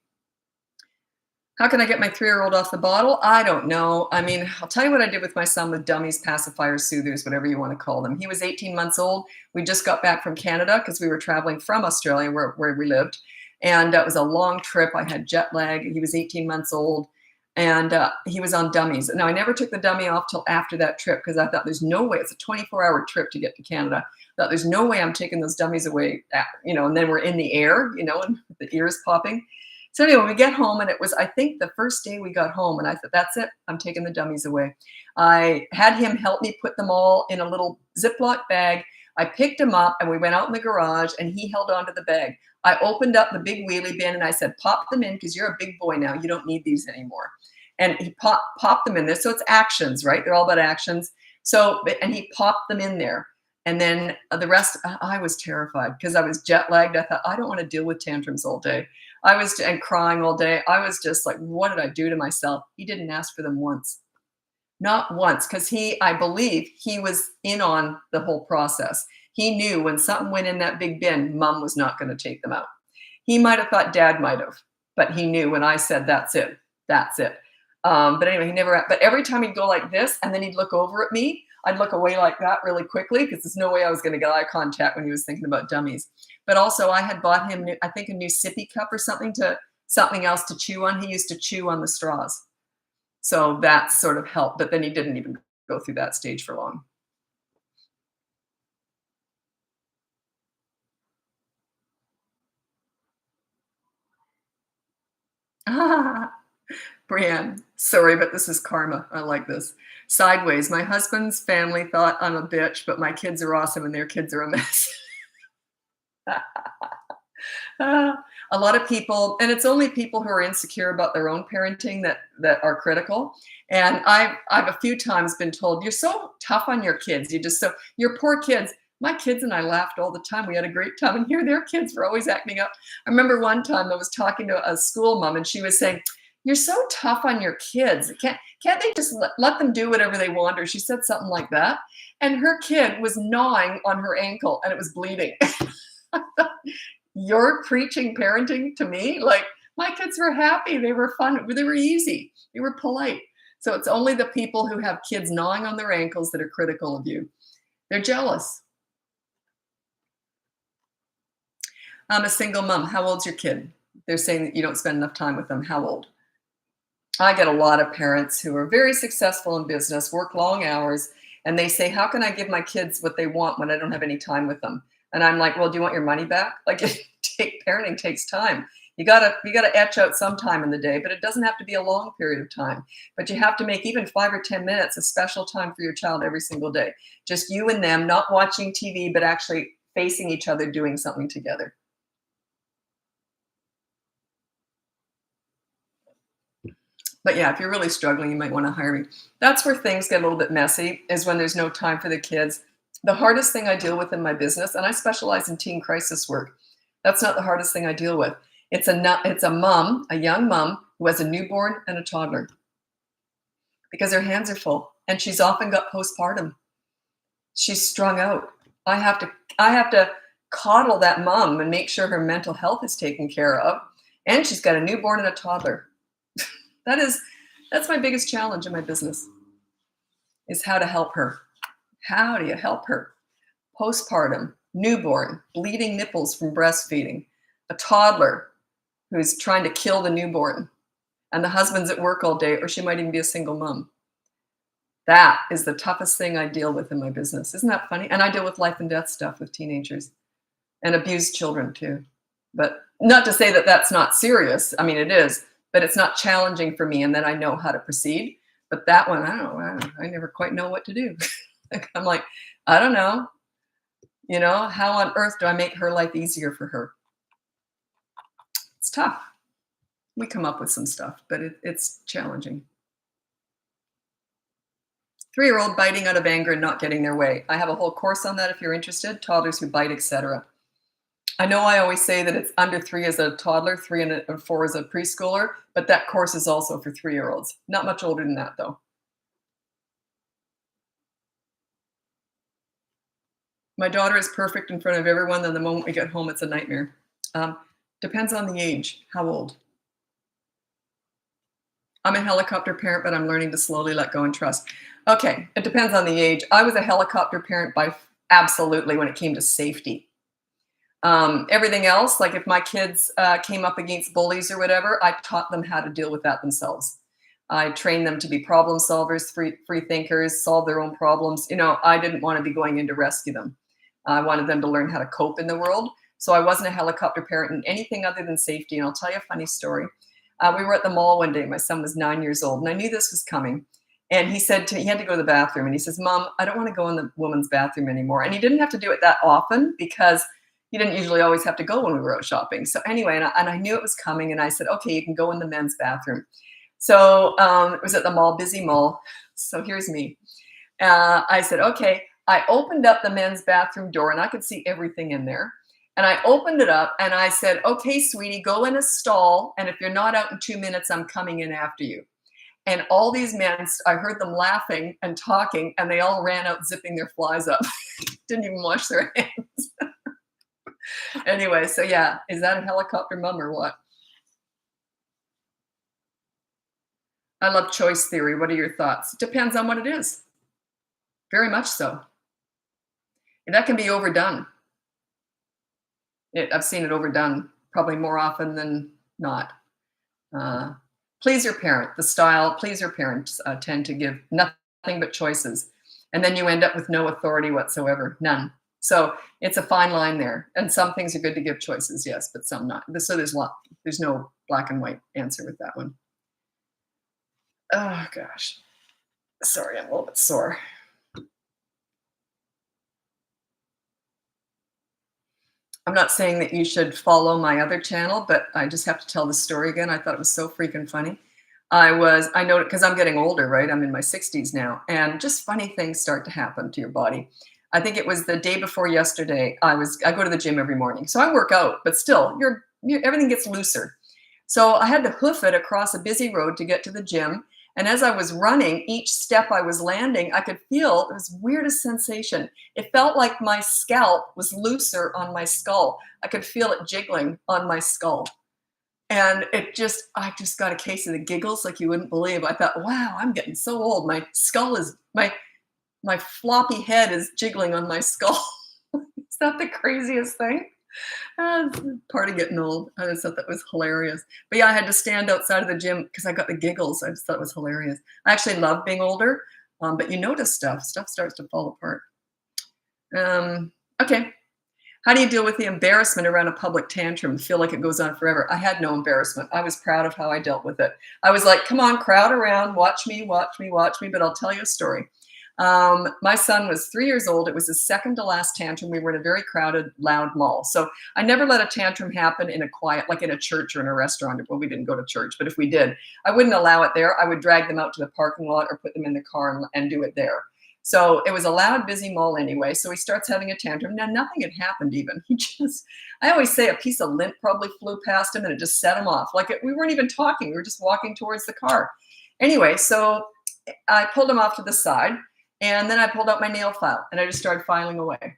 How can I get my 3-year-old off the bottle? I don't know. I mean, I'll tell you what I did with my son with dummies, pacifiers, soothers, whatever you want to call them. He was 18 months old. We just got back from Canada because we were traveling from Australia where we lived. And it was a long trip. I had jet lag. He was 18 months old. And he was on dummies. Now, I never took the dummy off till after that trip because I thought there's no way. It's a 24-hour trip to get to Canada. I thought there's no way I'm taking those dummies away, and then we're in the air, and the ears popping. So anyway, we get home, and it was, I think, the first day we got home, and I thought, that's it. I'm taking the dummies away. I had him help me put them all in a little Ziploc bag. I picked him up, and we went out in the garage, and he held onto the bag. I opened up the big wheelie bin, and I said, pop them in because you're a big boy now. You don't need these anymore. And he popped them in there. So it's actions, right? They're all about actions. So, and he popped them in there. And then the rest, I was terrified because I was jet lagged. I thought, I don't want to deal with tantrums all day. And crying all day. I was just like, what did I do to myself? He didn't ask for them once. Not once, because I believe he was in on the whole process. He knew when something went in that big bin, mom was not going to take them out. He might have thought dad might have, but he knew when I said, that's it. But anyway, but every time he'd go like this and then he'd look over at me, I'd look away like that really quickly because there's no way I was going to get eye contact when he was thinking about dummies. But also I had bought him, I think, a new sippy cup or something else to chew on. He used to chew on the straws. So that sort of helped, but then he didn't even go through that stage for long. Brianne, sorry, but this is karma. I like this. Sideways, my husband's family thought I'm a bitch, but my kids are awesome and their kids are a mess. A lot of people, and it's only people who are insecure about their own parenting that are critical. And I've a few times been told, you're so tough on your kids. Your poor kids. My kids and I laughed all the time. We had a great time. And here their kids were always acting up. I remember one time I was talking to a school mom and she was saying, you're so tough on your kids. Can't they just let them do whatever they want? Or she said something like that. And her kid was gnawing on her ankle and it was bleeding. You're preaching parenting to me? Like, my kids were happy. They were fun. They were easy. They were polite. So it's only the people who have kids gnawing on their ankles that are critical of you. They're jealous. I'm a single mom. How old's your kid? They're saying that you don't spend enough time with them. How old? I get a lot of parents who are very successful in business, work long hours, and they say, how can I give my kids what they want when I don't have any time with them? And I'm like, well, do you want your money back? Like, parenting takes time. You gotta etch out some time in the day, but it doesn't have to be a long period of time. But you have to make even 5 or 10 minutes a special time for your child every single day. Just you and them, not watching TV, but actually facing each other, doing something together. But yeah, if you're really struggling, you might want to hire me. That's where things get a little bit messy, is when there's no time for the kids. The hardest thing I deal with in my business, and I specialize in teen crisis work, that's not the hardest thing I deal with. It's a mom, a young mom who has a newborn and a toddler, because her hands are full, and she's often got postpartum. She's strung out. I have to coddle that mom and make sure her mental health is taken care of, and she's got a newborn and a toddler. That's my biggest challenge in my business, is how to help her. How do you help her? Postpartum, newborn, bleeding nipples from breastfeeding, a toddler who's trying to kill the newborn, and the husband's at work all day, or she might even be a single mom. That is the toughest thing I deal with in my business. Isn't that funny? And I deal with life and death stuff with teenagers and abused children too. But not to say that that's not serious. I mean, it is, but it's not challenging for me, and then I know how to proceed. But that one, I never quite know what to do. I'm like, I don't know. How on earth do I make her life easier for her? It's tough. We come up with some stuff, but it's challenging. 3-year-old biting out of anger and not getting their way. I have a whole course on that if you're interested. Toddlers who bite, etc. I know I always say that it's under 3 as a toddler, 3 and 4 as a preschooler, but that course is also for 3-year-olds. Not much older than that, though. My daughter is perfect in front of everyone, then the moment we get home, it's a nightmare. Depends on the age. How old? I'm a helicopter parent, but I'm learning to slowly let go and trust. Okay, it depends on the age. I was a helicopter parent by absolutely when it came to safety. Everything else, like if my kids came up against bullies or whatever, I taught them how to deal with that themselves. I trained them to be problem solvers, free thinkers, solve their own problems. I didn't want to be going in to rescue them. I wanted them to learn how to cope in the world. So I wasn't a helicopter parent in anything other than safety. And I'll tell you a funny story. We were at the mall one day. My son was 9 years old, and I knew this was coming. And he said he had to go to the bathroom. And he says, Mom, I don't want to go in the woman's bathroom anymore. And he didn't have to do it that often, because he didn't usually always have to go when we were out shopping. So anyway, and I knew it was coming. And I said, okay, you can go in the men's bathroom. So it was at the mall, busy mall. So here's me. I said, okay. I opened up the men's bathroom door, and I could see everything in there. And I opened it up, and I said, okay, sweetie, go in a stall. And if you're not out in 2 minutes, I'm coming in after you. And all these men, I heard them laughing and talking, and they all ran out zipping their flies up. Didn't even wash their hands. Anyway, so yeah, is that a helicopter mom or what? I love choice theory. What are your thoughts? It depends on what it is. Very much so. And that can be overdone. I've seen it overdone probably more often than not. Please your parent. The style, please your parents tend to give nothing but choices. And then you end up with no authority whatsoever, none. So it's a fine line there. And some things are good to give choices, yes, but some not. So there's no black and white answer with that one. Oh, gosh. Sorry, I'm a little bit sore. I'm not saying that you should follow my other channel, but I just have to tell the story again. I thought it was so freaking funny. I know it because I'm getting older, right? I'm in my 60s now, and just funny things start to happen to your body. I think it was the day before yesterday. I go to the gym every morning, so I work out, but still, everything gets looser. So I had to hoof it across a busy road to get to the gym. And as I was running, each step I was landing, I could feel it was weirdest sensation. It felt like my scalp was looser on my skull. I could feel it jiggling on my skull. And I just got a case of the giggles like you wouldn't believe. I thought, wow, I'm getting so old. My skull my floppy head is jiggling on my skull. Is that the craziest thing? Part of getting old. I just thought that was hilarious. But yeah, I had to stand outside of the gym because I got the giggles. I just thought it was hilarious. I actually love being older, but you notice stuff starts to fall apart. Okay. How do you deal with the embarrassment around a public tantrum? Feel like it goes on forever. I had no embarrassment. I was proud of how I dealt with it. I was like, come on, crowd around, watch me, but I'll tell you a story. My son was 3 years old. It was his second to last tantrum. We were in a very crowded, loud mall. So I never let a tantrum happen in a quiet, like in a church or in a restaurant. Well, we didn't go to church, but if we did, I wouldn't allow it there. I would drag them out to the parking lot or put them in the car and do it there. So it was a loud, busy mall anyway. So he starts having a tantrum. Now, nothing had happened even. I always say a piece of lint probably flew past him and it just set him off. We weren't even talking. We were just walking towards the car. Anyway, so I pulled him off to the side. And then I pulled out my nail file and I just started filing away.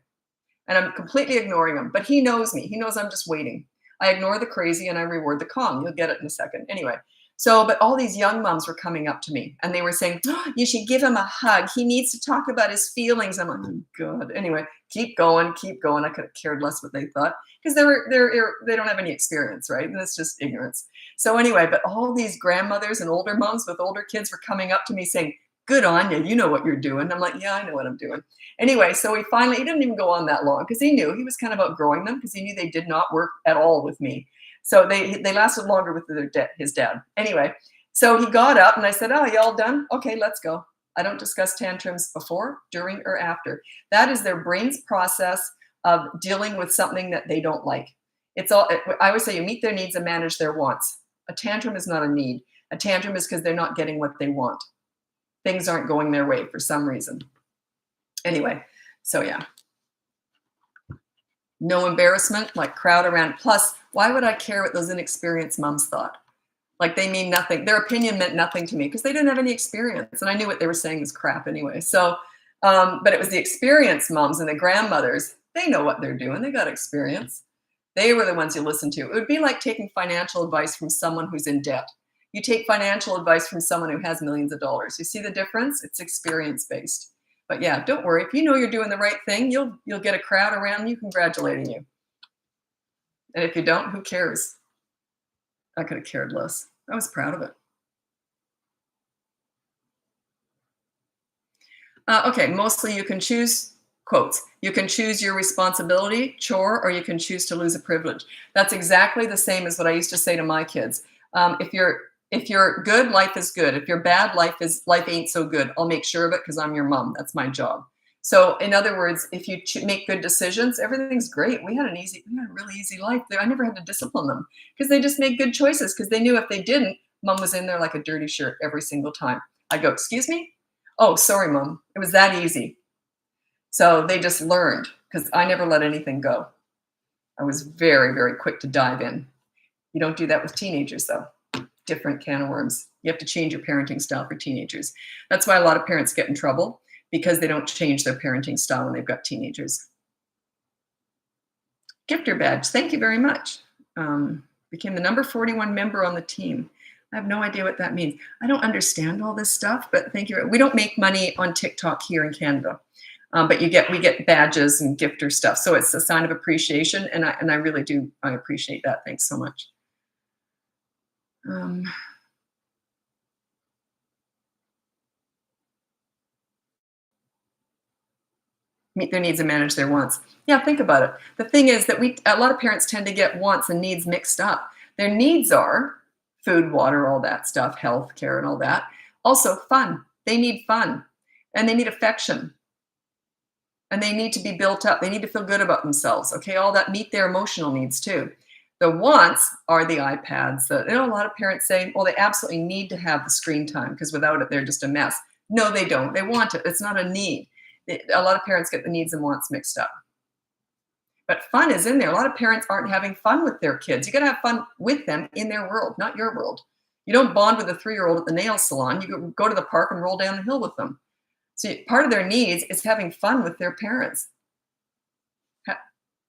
And I'm completely ignoring him. But he knows me. He knows I'm just waiting. I ignore the crazy and I reward the calm. You'll get it in a second. Anyway, but all these young moms were coming up to me and they were saying, oh, you should give him a hug. He needs to talk about his feelings. I'm like, oh, God. Anyway, keep going, keep going. I could have cared less what they thought because they don't have any experience, right? And it's just ignorance. So anyway, but all these grandmothers and older moms with older kids were coming up to me saying, good on you. You know what you're doing. I'm like, yeah, I know what I'm doing. Anyway, so he didn't even go on that long because he knew he was kind of outgrowing them because he knew they did not work at all with me. So they lasted longer with his dad. Anyway, so he got up and I said, oh, you all done? Okay, let's go. I don't discuss tantrums before, during, or after. That is their brain's process of dealing with something that they don't like. I always say you meet their needs and manage their wants. A tantrum is not a need. A tantrum is because they're not getting what they want. Things aren't going their way for some reason. Anyway, so yeah. No embarrassment, like crowd around. Plus, why would I care what those inexperienced moms thought? Like they mean nothing. Their opinion meant nothing to me because they didn't have any experience. And I knew what they were saying was crap anyway. So, but it was the experienced moms and the grandmothers. They know what they're doing. They got experience. They were the ones you listen to. It would be like taking financial advice from someone who's in debt. You take financial advice from someone who has millions of dollars. You see the difference? It's experience-based. But yeah, don't worry. If you know you're doing the right thing, you'll get a crowd around you congratulating you. And if you don't, who cares? I could have cared less. I was proud of it. Okay, mostly you can choose, quotes, you can choose your responsibility, chore, or you can choose to lose a privilege. That's exactly the same as what I used to say to my kids. If you're good, life is good. If you're bad, life ain't so good. I'll make sure of it because I'm your mom. That's my job. So in other words, if you make good decisions, everything's great. We had a really easy life. I never had to discipline them because they just made good choices because they knew if they didn't, mom was in there like a dirty shirt every single time. I go, excuse me? Oh, sorry, mom. It was that easy. So they just learned because I never let anything go. I was very, very quick to dive in. You don't do that with teenagers though. Different can of worms. You have to change your parenting style for teenagers. That's why a lot of parents get in trouble because they don't change their parenting style when they've got teenagers. Gifter badge. Thank you very much. Became the number 41 member on the team. I have no idea what that means. I don't understand all this stuff, but thank you. We don't make money on TikTok here in Canada, but we get badges and gifter stuff. So it's a sign of appreciation, and I really do. I appreciate that. Thanks so much. Meet their needs and manage their wants. Yeah, think about it. The thing is that a lot of parents tend to get wants and needs mixed up. Their needs are food, water, all that stuff, health care and all that. Also fun. They need fun and they need affection and they need to be built up. They need to feel good about themselves. Okay, all that, meet their emotional needs too. The wants are the iPads. A lot of parents say, well, they absolutely need to have the screen time because without it, they're just a mess. No, they don't. They want it. It's not a need. A lot of parents get the needs and wants mixed up. But fun is in there. A lot of parents aren't having fun with their kids. You got to have fun with them in their world, not your world. You don't bond with a 3-year-old at the nail salon. You go to the park and roll down the hill with them. So part of their needs is having fun with their parents.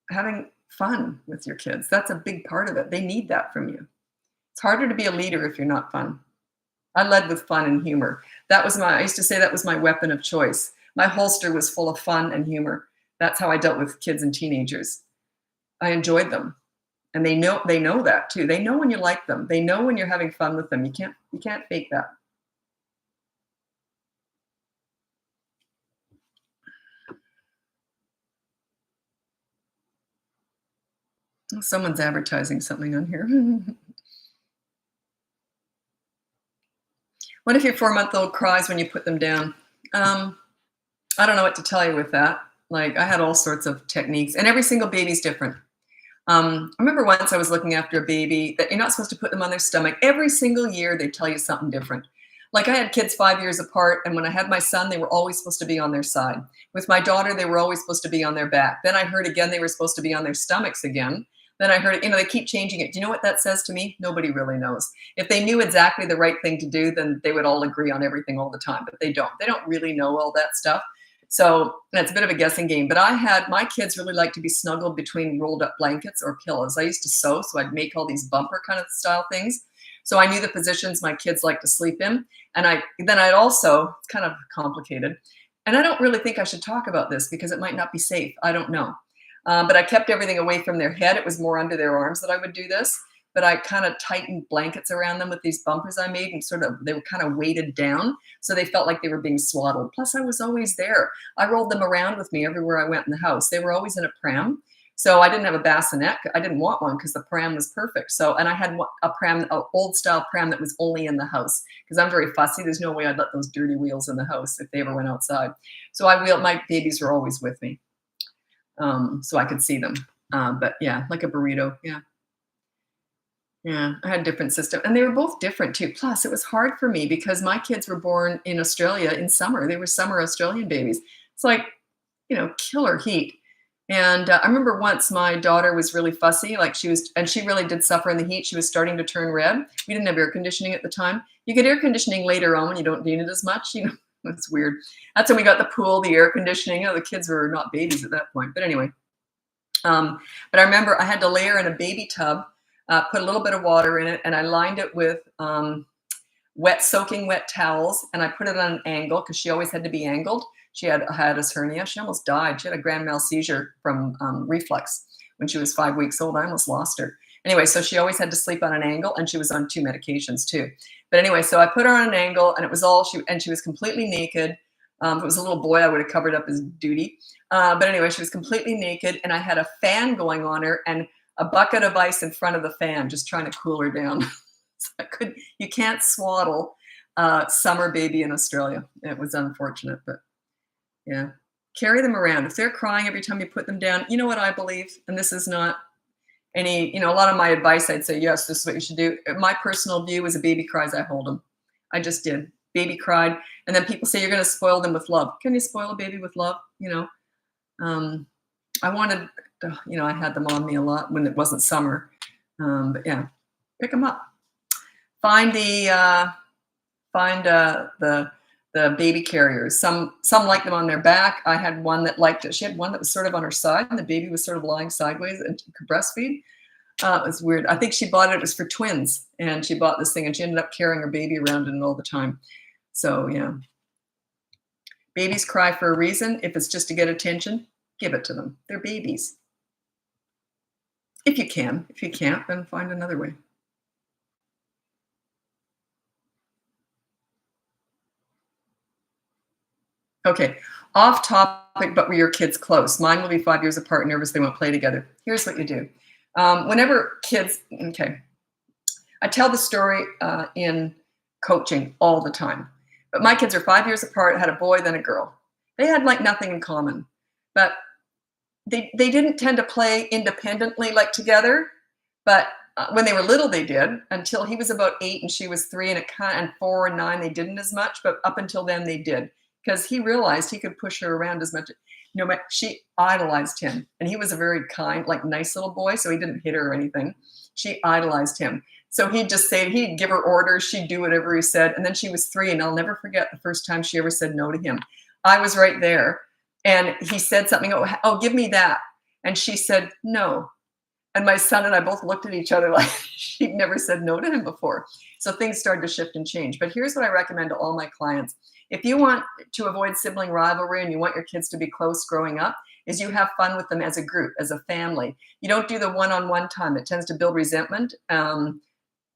Having fun with your kids. That's a big part of it. They need that from you. It's harder to be a leader if you're not fun. I led with fun and humor. I used to say that was my weapon of choice. My holster was full of fun and humor. That's how I dealt with kids and teenagers. I enjoyed them. And they know that too. They know when you like them. They know when you're having fun with them. You can't fake that. Someone's advertising something on here. What if your 4-month-old cries when you put them down? I don't know what to tell you with that. Like, I had all sorts of techniques, and every single baby's different. I remember once I was looking after a baby that you're not supposed to put them on their stomach. Every single year, they tell you something different. Like, I had kids 5 years apart, and when I had my son, they were always supposed to be on their side. With my daughter, they were always supposed to be on their back. Then I heard again they were supposed to be on their stomachs again. Then I heard, they keep changing it. Do you know what that says to me? Nobody really knows. If they knew exactly the right thing to do, then they would all agree on everything all the time, but they don't. They don't really know all that stuff. So it's a bit of a guessing game. But my kids really like to be snuggled between rolled up blankets or pillows. I used to sew, so I'd make all these bumper kind of style things. So I knew the positions my kids like to sleep in. And I'd also, it's kind of complicated. And I don't really think I should talk about this because it might not be safe. I don't know. But I kept everything away from their head. It was more under their arms that I would do this. But I kind of tightened blankets around them with these bumpers I made, and they were kind of weighted down. So they felt like they were being swaddled. Plus, I was always there. I rolled them around with me everywhere I went in the house. They were always in a pram. So I didn't have a bassinet. I didn't want one because the pram was perfect. So, and I had a pram, an old style pram that was only in the house because I'm very fussy. There's no way I'd let those dirty wheels in the house if they ever went outside. So my babies were always with me. So I could see them. But yeah, like a burrito. Yeah. Yeah, I had different system, and they were both different too. Plus, it was hard for me because my kids were born in Australia in summer. They were summer Australian babies. It's like, killer heat. And I remember once my daughter was really fussy, like and she really did suffer in the heat. She was starting to turn red. We didn't have air conditioning at the time. You get air conditioning later on when you don't need it as much. It's weird. That's when we got the pool, the air conditioning. The kids were not babies at that point. But anyway, but I remember I had to lay her in a baby tub. Put a little bit of water in it, and I lined it with soaking wet towels, and I put it on an angle because she always had to be angled. She had a hiatus hernia. She almost died. She had a grand mal seizure from reflux when she was 5 weeks old. I almost lost her. Anyway, so she always had to sleep on an angle, and she was on 2 medications too. But anyway, so I put her on an angle, and it was she was completely naked. If it was a little boy, I would have covered up his duty. But anyway, she was completely naked, and I had a fan going on her, and a bucket of ice in front of the fan, just trying to cool her down. So you can't swaddle a summer baby in Australia. It was unfortunate, but yeah. Carry them around. If they're crying every time you put them down, you know what I believe? And this is not a lot of my advice, I'd say, yes, this is what you should do. My personal view is a baby cries, I hold them. I just did. Baby cried. And then people say you're going to spoil them with love. Can you spoil a baby with love? I wanted, I had them on me a lot when it wasn't summer. But yeah, pick them up. Find the baby carriers. Some like them on their back. I had one that liked it. She had one that was sort of on her side, and the baby was sort of lying sideways and could breastfeed. It was weird. I think she bought it. It was for twins, and she bought this thing, and she ended up carrying her baby around in it all the time. So yeah, babies cry for a reason. If it's just to get attention, give it to them. They're babies. If you can. If you can't, then find another way. Okay, off topic, but were your kids close? Mine will be 5 years apart, nervous they won't play together. Here's what you do. Whenever kids, I tell the story in coaching all the time. But my kids are 5 years apart, had a boy, then a girl. They had like nothing in common. But they didn't tend to play independently like together. But when they were little, they did, until he was about 8 and she was 3, and 4 and 9, they didn't as much. But up until then, they did. Because he realized he could push her around as much. She idolized him. And he was a very kind, like nice little boy, so he didn't hit her or anything. She idolized him. So he'd give her orders. She'd do whatever he said. And then she was 3, and I'll never forget the first time she ever said no to him. I was right there. And he said something, oh, give me that. And she said, no. And my son and I both looked at each other like she'd never said no to him before. So things started to shift and change. But here's what I recommend to all my clients. If you want to avoid sibling rivalry and you want your kids to be close growing up, is you have fun with them as a group, as a family. You don't do the one-on-one time. It tends to build resentment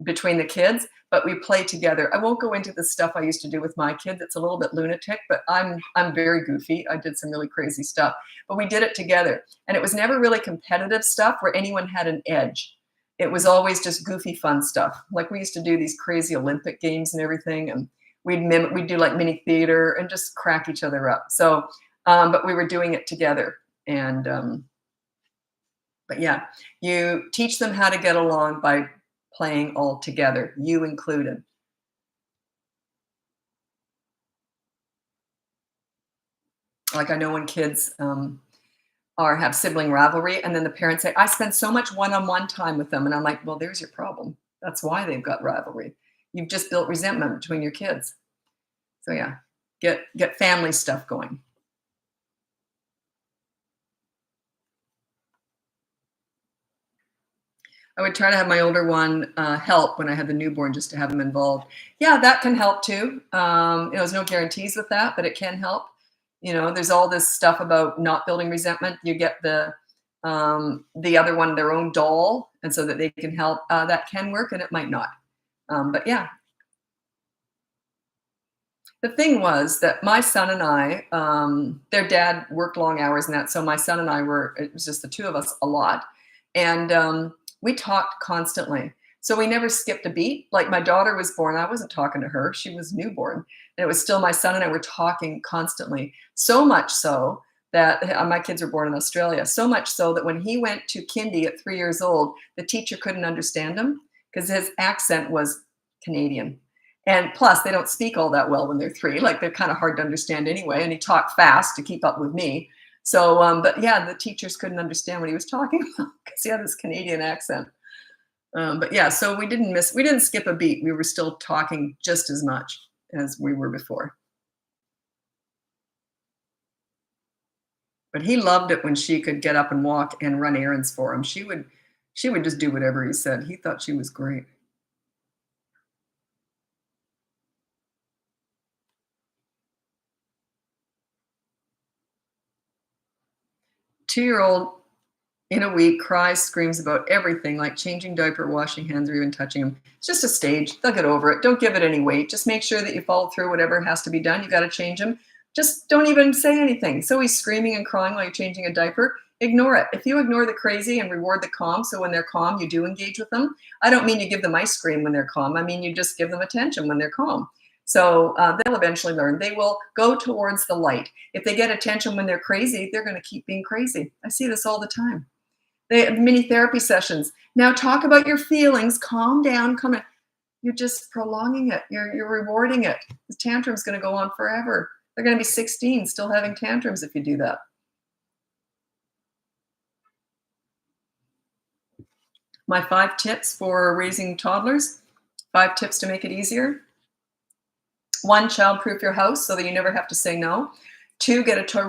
between the kids, but we play together. I won't go into the stuff I used to do with my kids. It's a little bit lunatic, but I'm very goofy. I did some really crazy stuff, but we did it together. And it was never really competitive stuff where anyone had an edge. It was always just goofy, fun stuff. Like we used to do these crazy Olympic games and everything, and we'd do like mini theater and just crack each other up. So but we were doing it together. And but yeah, you teach them how to get along by playing all together, you included. Like I know when kids or have sibling rivalry, and then the parents say, I spend so much one-on-one time with them. And I'm like, well, there's your problem. That's why they've got rivalry. You've just built resentment between your kids. So yeah, get family stuff going. I would try to have my older one help when I had the newborn, just to have him involved. Yeah, that can help too. There's no guarantees with that, but it can help. There's all this stuff about not building resentment. You get the other one their own doll, and so that they can help. That can work, and it might not. But yeah, the thing was that my son and I, their dad worked long hours and that, so my son and I it was just the two of us a lot. And we talked constantly. So we never skipped a beat. Like my daughter was born, I wasn't talking to her. She was newborn. And it was still my son and I were talking constantly. So much so that my kids were born in Australia. So much so that when he went to kindy at 3 years old, the teacher couldn't understand him because his accent was Canadian. And plus, they don't speak all that well when they're 3. Like they're kind of hard to understand anyway. And he talked fast to keep up with me. So, but yeah, the teachers couldn't understand what he was talking about because he had this Canadian accent. But yeah, so we didn't skip a beat. We were still talking just as much as we were before. But he loved it when she could get up and walk and run errands for him. She would just do whatever he said. He thought she was great. 2-year-old in a week cries, screams about everything, like changing diaper, washing hands, or even touching him. It's just a stage. They'll get over it. Don't give it any weight. Just make sure that you follow through whatever has to be done. You got to change him. Just don't even say anything. So he's screaming and crying while you're changing a diaper. Ignore it. If you ignore the crazy and reward the calm, so when they're calm, you do engage with them. I don't mean you give them ice cream when they're calm. I mean you just give them attention when they're calm. So they'll eventually learn. They will go towards the light. If they get attention when they're crazy, they're going to keep being crazy. I see this all the time. They have mini therapy sessions. Now talk about your feelings. Calm down. Come on. You're just prolonging it. You're rewarding it. The tantrum's going to go on forever. They're going to be 16 still having tantrums if you do that. My 5 tips for raising toddlers. 5 tips to make it easier. 1, child-proof your house so that you never have to say no. 2, get a toy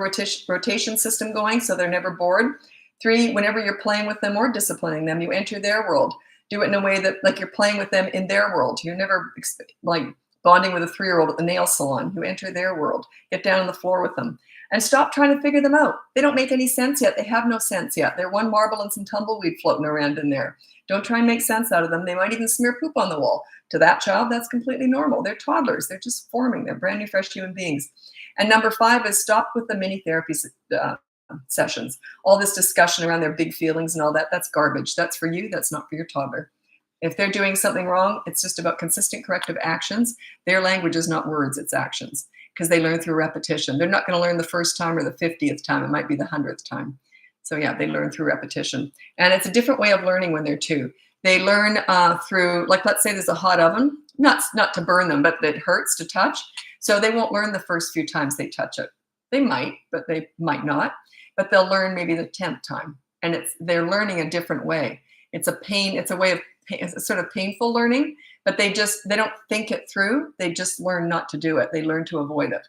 rotation system going so they're never bored. 3, whenever you're playing with them or disciplining them, you enter their world. Do it in a way that like you're playing with them in their world. You're never like bonding with a 3-year-old at the nail salon. You enter their world. Get down on the floor with them. And stop trying to figure them out. They don't make any sense yet. They have no sense yet. They're one marble and some tumbleweed floating around in there. Don't try and make sense out of them. They might even smear poop on the wall. To that child, that's completely normal. They're toddlers. They're just forming. They're brand new, fresh human beings. And number 5 is stop with the mini therapy sessions. All this discussion around their big feelings and all that, that's garbage. That's for you. That's not for your toddler. If they're doing something wrong, it's just about consistent corrective actions. Their language is not words, it's actions, because they learn through repetition. They're not going to learn the first time or the 50th time. It might be the 100th time. So yeah, they learn through repetition. And it's a different way of learning when they're 2. They learn through, like, let's say there's a hot oven, not to burn them, but that hurts to touch. So they won't learn the first few times they touch it. They might, but they might not. But they'll learn maybe the 10th time. And they're learning a different way. It's a way of it's a sort of painful learning, but they don't think it through. They just learn not to do it. They learn to avoid it.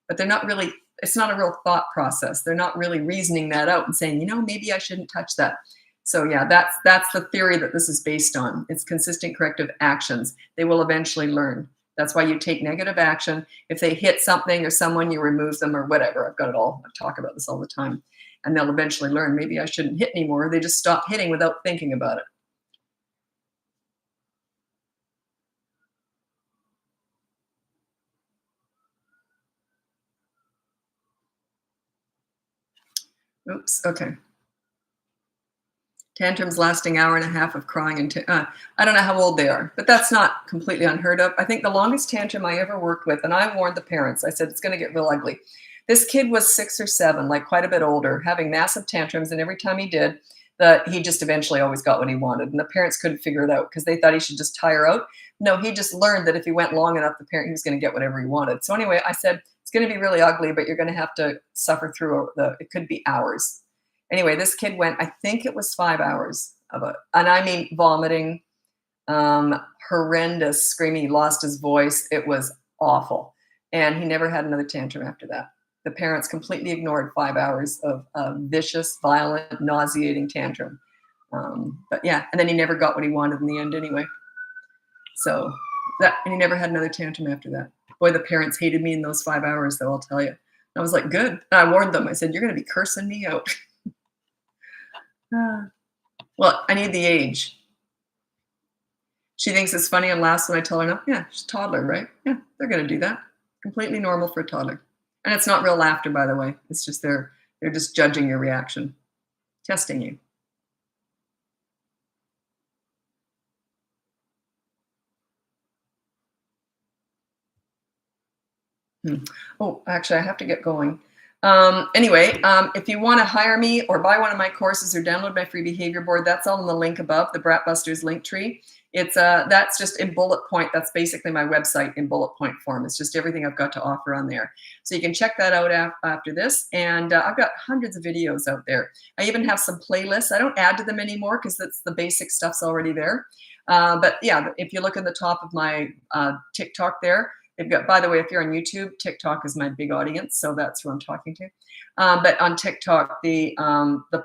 But they're not really, it's not a real thought process. They're not really reasoning that out and saying, maybe I shouldn't touch that. So yeah, that's the theory that this is based on. It's consistent corrective actions. They will eventually learn. That's why you take negative action. If they hit something or someone, you remove them or whatever. I've got it all. I talk about this all the time. And they'll eventually learn, maybe I shouldn't hit anymore. They just stop hitting without thinking about it. Oops, okay. Tantrums lasting hour and a half of crying and I don't know how old they are, but that's not completely unheard of. I think the longest tantrum I ever worked with, and I warned the parents, I said, it's going to get real ugly. This kid was 6 or 7, like quite a bit older, having massive tantrums, and every time he did, he just eventually always got what he wanted, and the parents couldn't figure it out because they thought he should just tire out. No, he just learned that if he went long enough, he was gonna get whatever he wanted. So anyway, I said, "It's gonna be really ugly, but you're gonna have to suffer through it could be hours." Anyway, this kid went, I think it was 5 hours of it, and I mean vomiting, horrendous screaming. He lost his voice. It was awful. And he never had another tantrum after that. The parents completely ignored 5 hours of vicious, violent, nauseating tantrum. But yeah, and then he never got what he wanted in the end anyway. So and he never had another tantrum after that. Boy, the parents hated me in those 5 hours, though, I'll tell you. I was like, good. And I warned them. I said, you're going to be cursing me out. Well, I need the age. She thinks it's funny and laughs when I tell her no. Yeah, she's a toddler, right? Yeah, they're going to do that. Completely normal for a toddler. And it's not real laughter, by the way. It's just they're just judging your reaction, testing you. Oh, actually, I have to get going. Anyway, if you want to hire me or buy one of my courses or download my free behavior board, that's all in the link above, the Bratbusters link tree. It's that's just in bullet point. That's basically my website in bullet point form. It's just everything I've got to offer on there. So you can check that out after this. And I've got hundreds of videos out there. I even have some playlists. I don't add to them anymore because that's the basic stuff's already there. But yeah, if you look at the top of my TikTok there, they've got, by the way, if you're on YouTube, TikTok is my big audience, so that's who I'm talking to. But on TikTok, the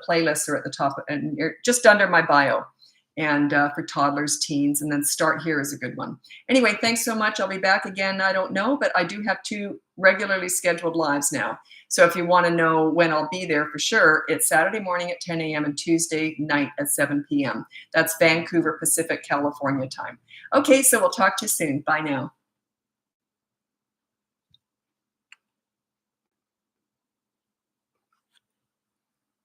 playlists are at the top, and you're just under my bio, and for toddlers, teens, and then Start Here is a good one. Anyway, thanks so much. I'll be back again, I don't know, but I do have 2 regularly scheduled lives now. So if you want to know when I'll be there for sure, it's Saturday morning at 10 a.m. and Tuesday night at 7 p.m. That's Vancouver, Pacific, California time. Okay, so we'll talk to you soon. Bye now.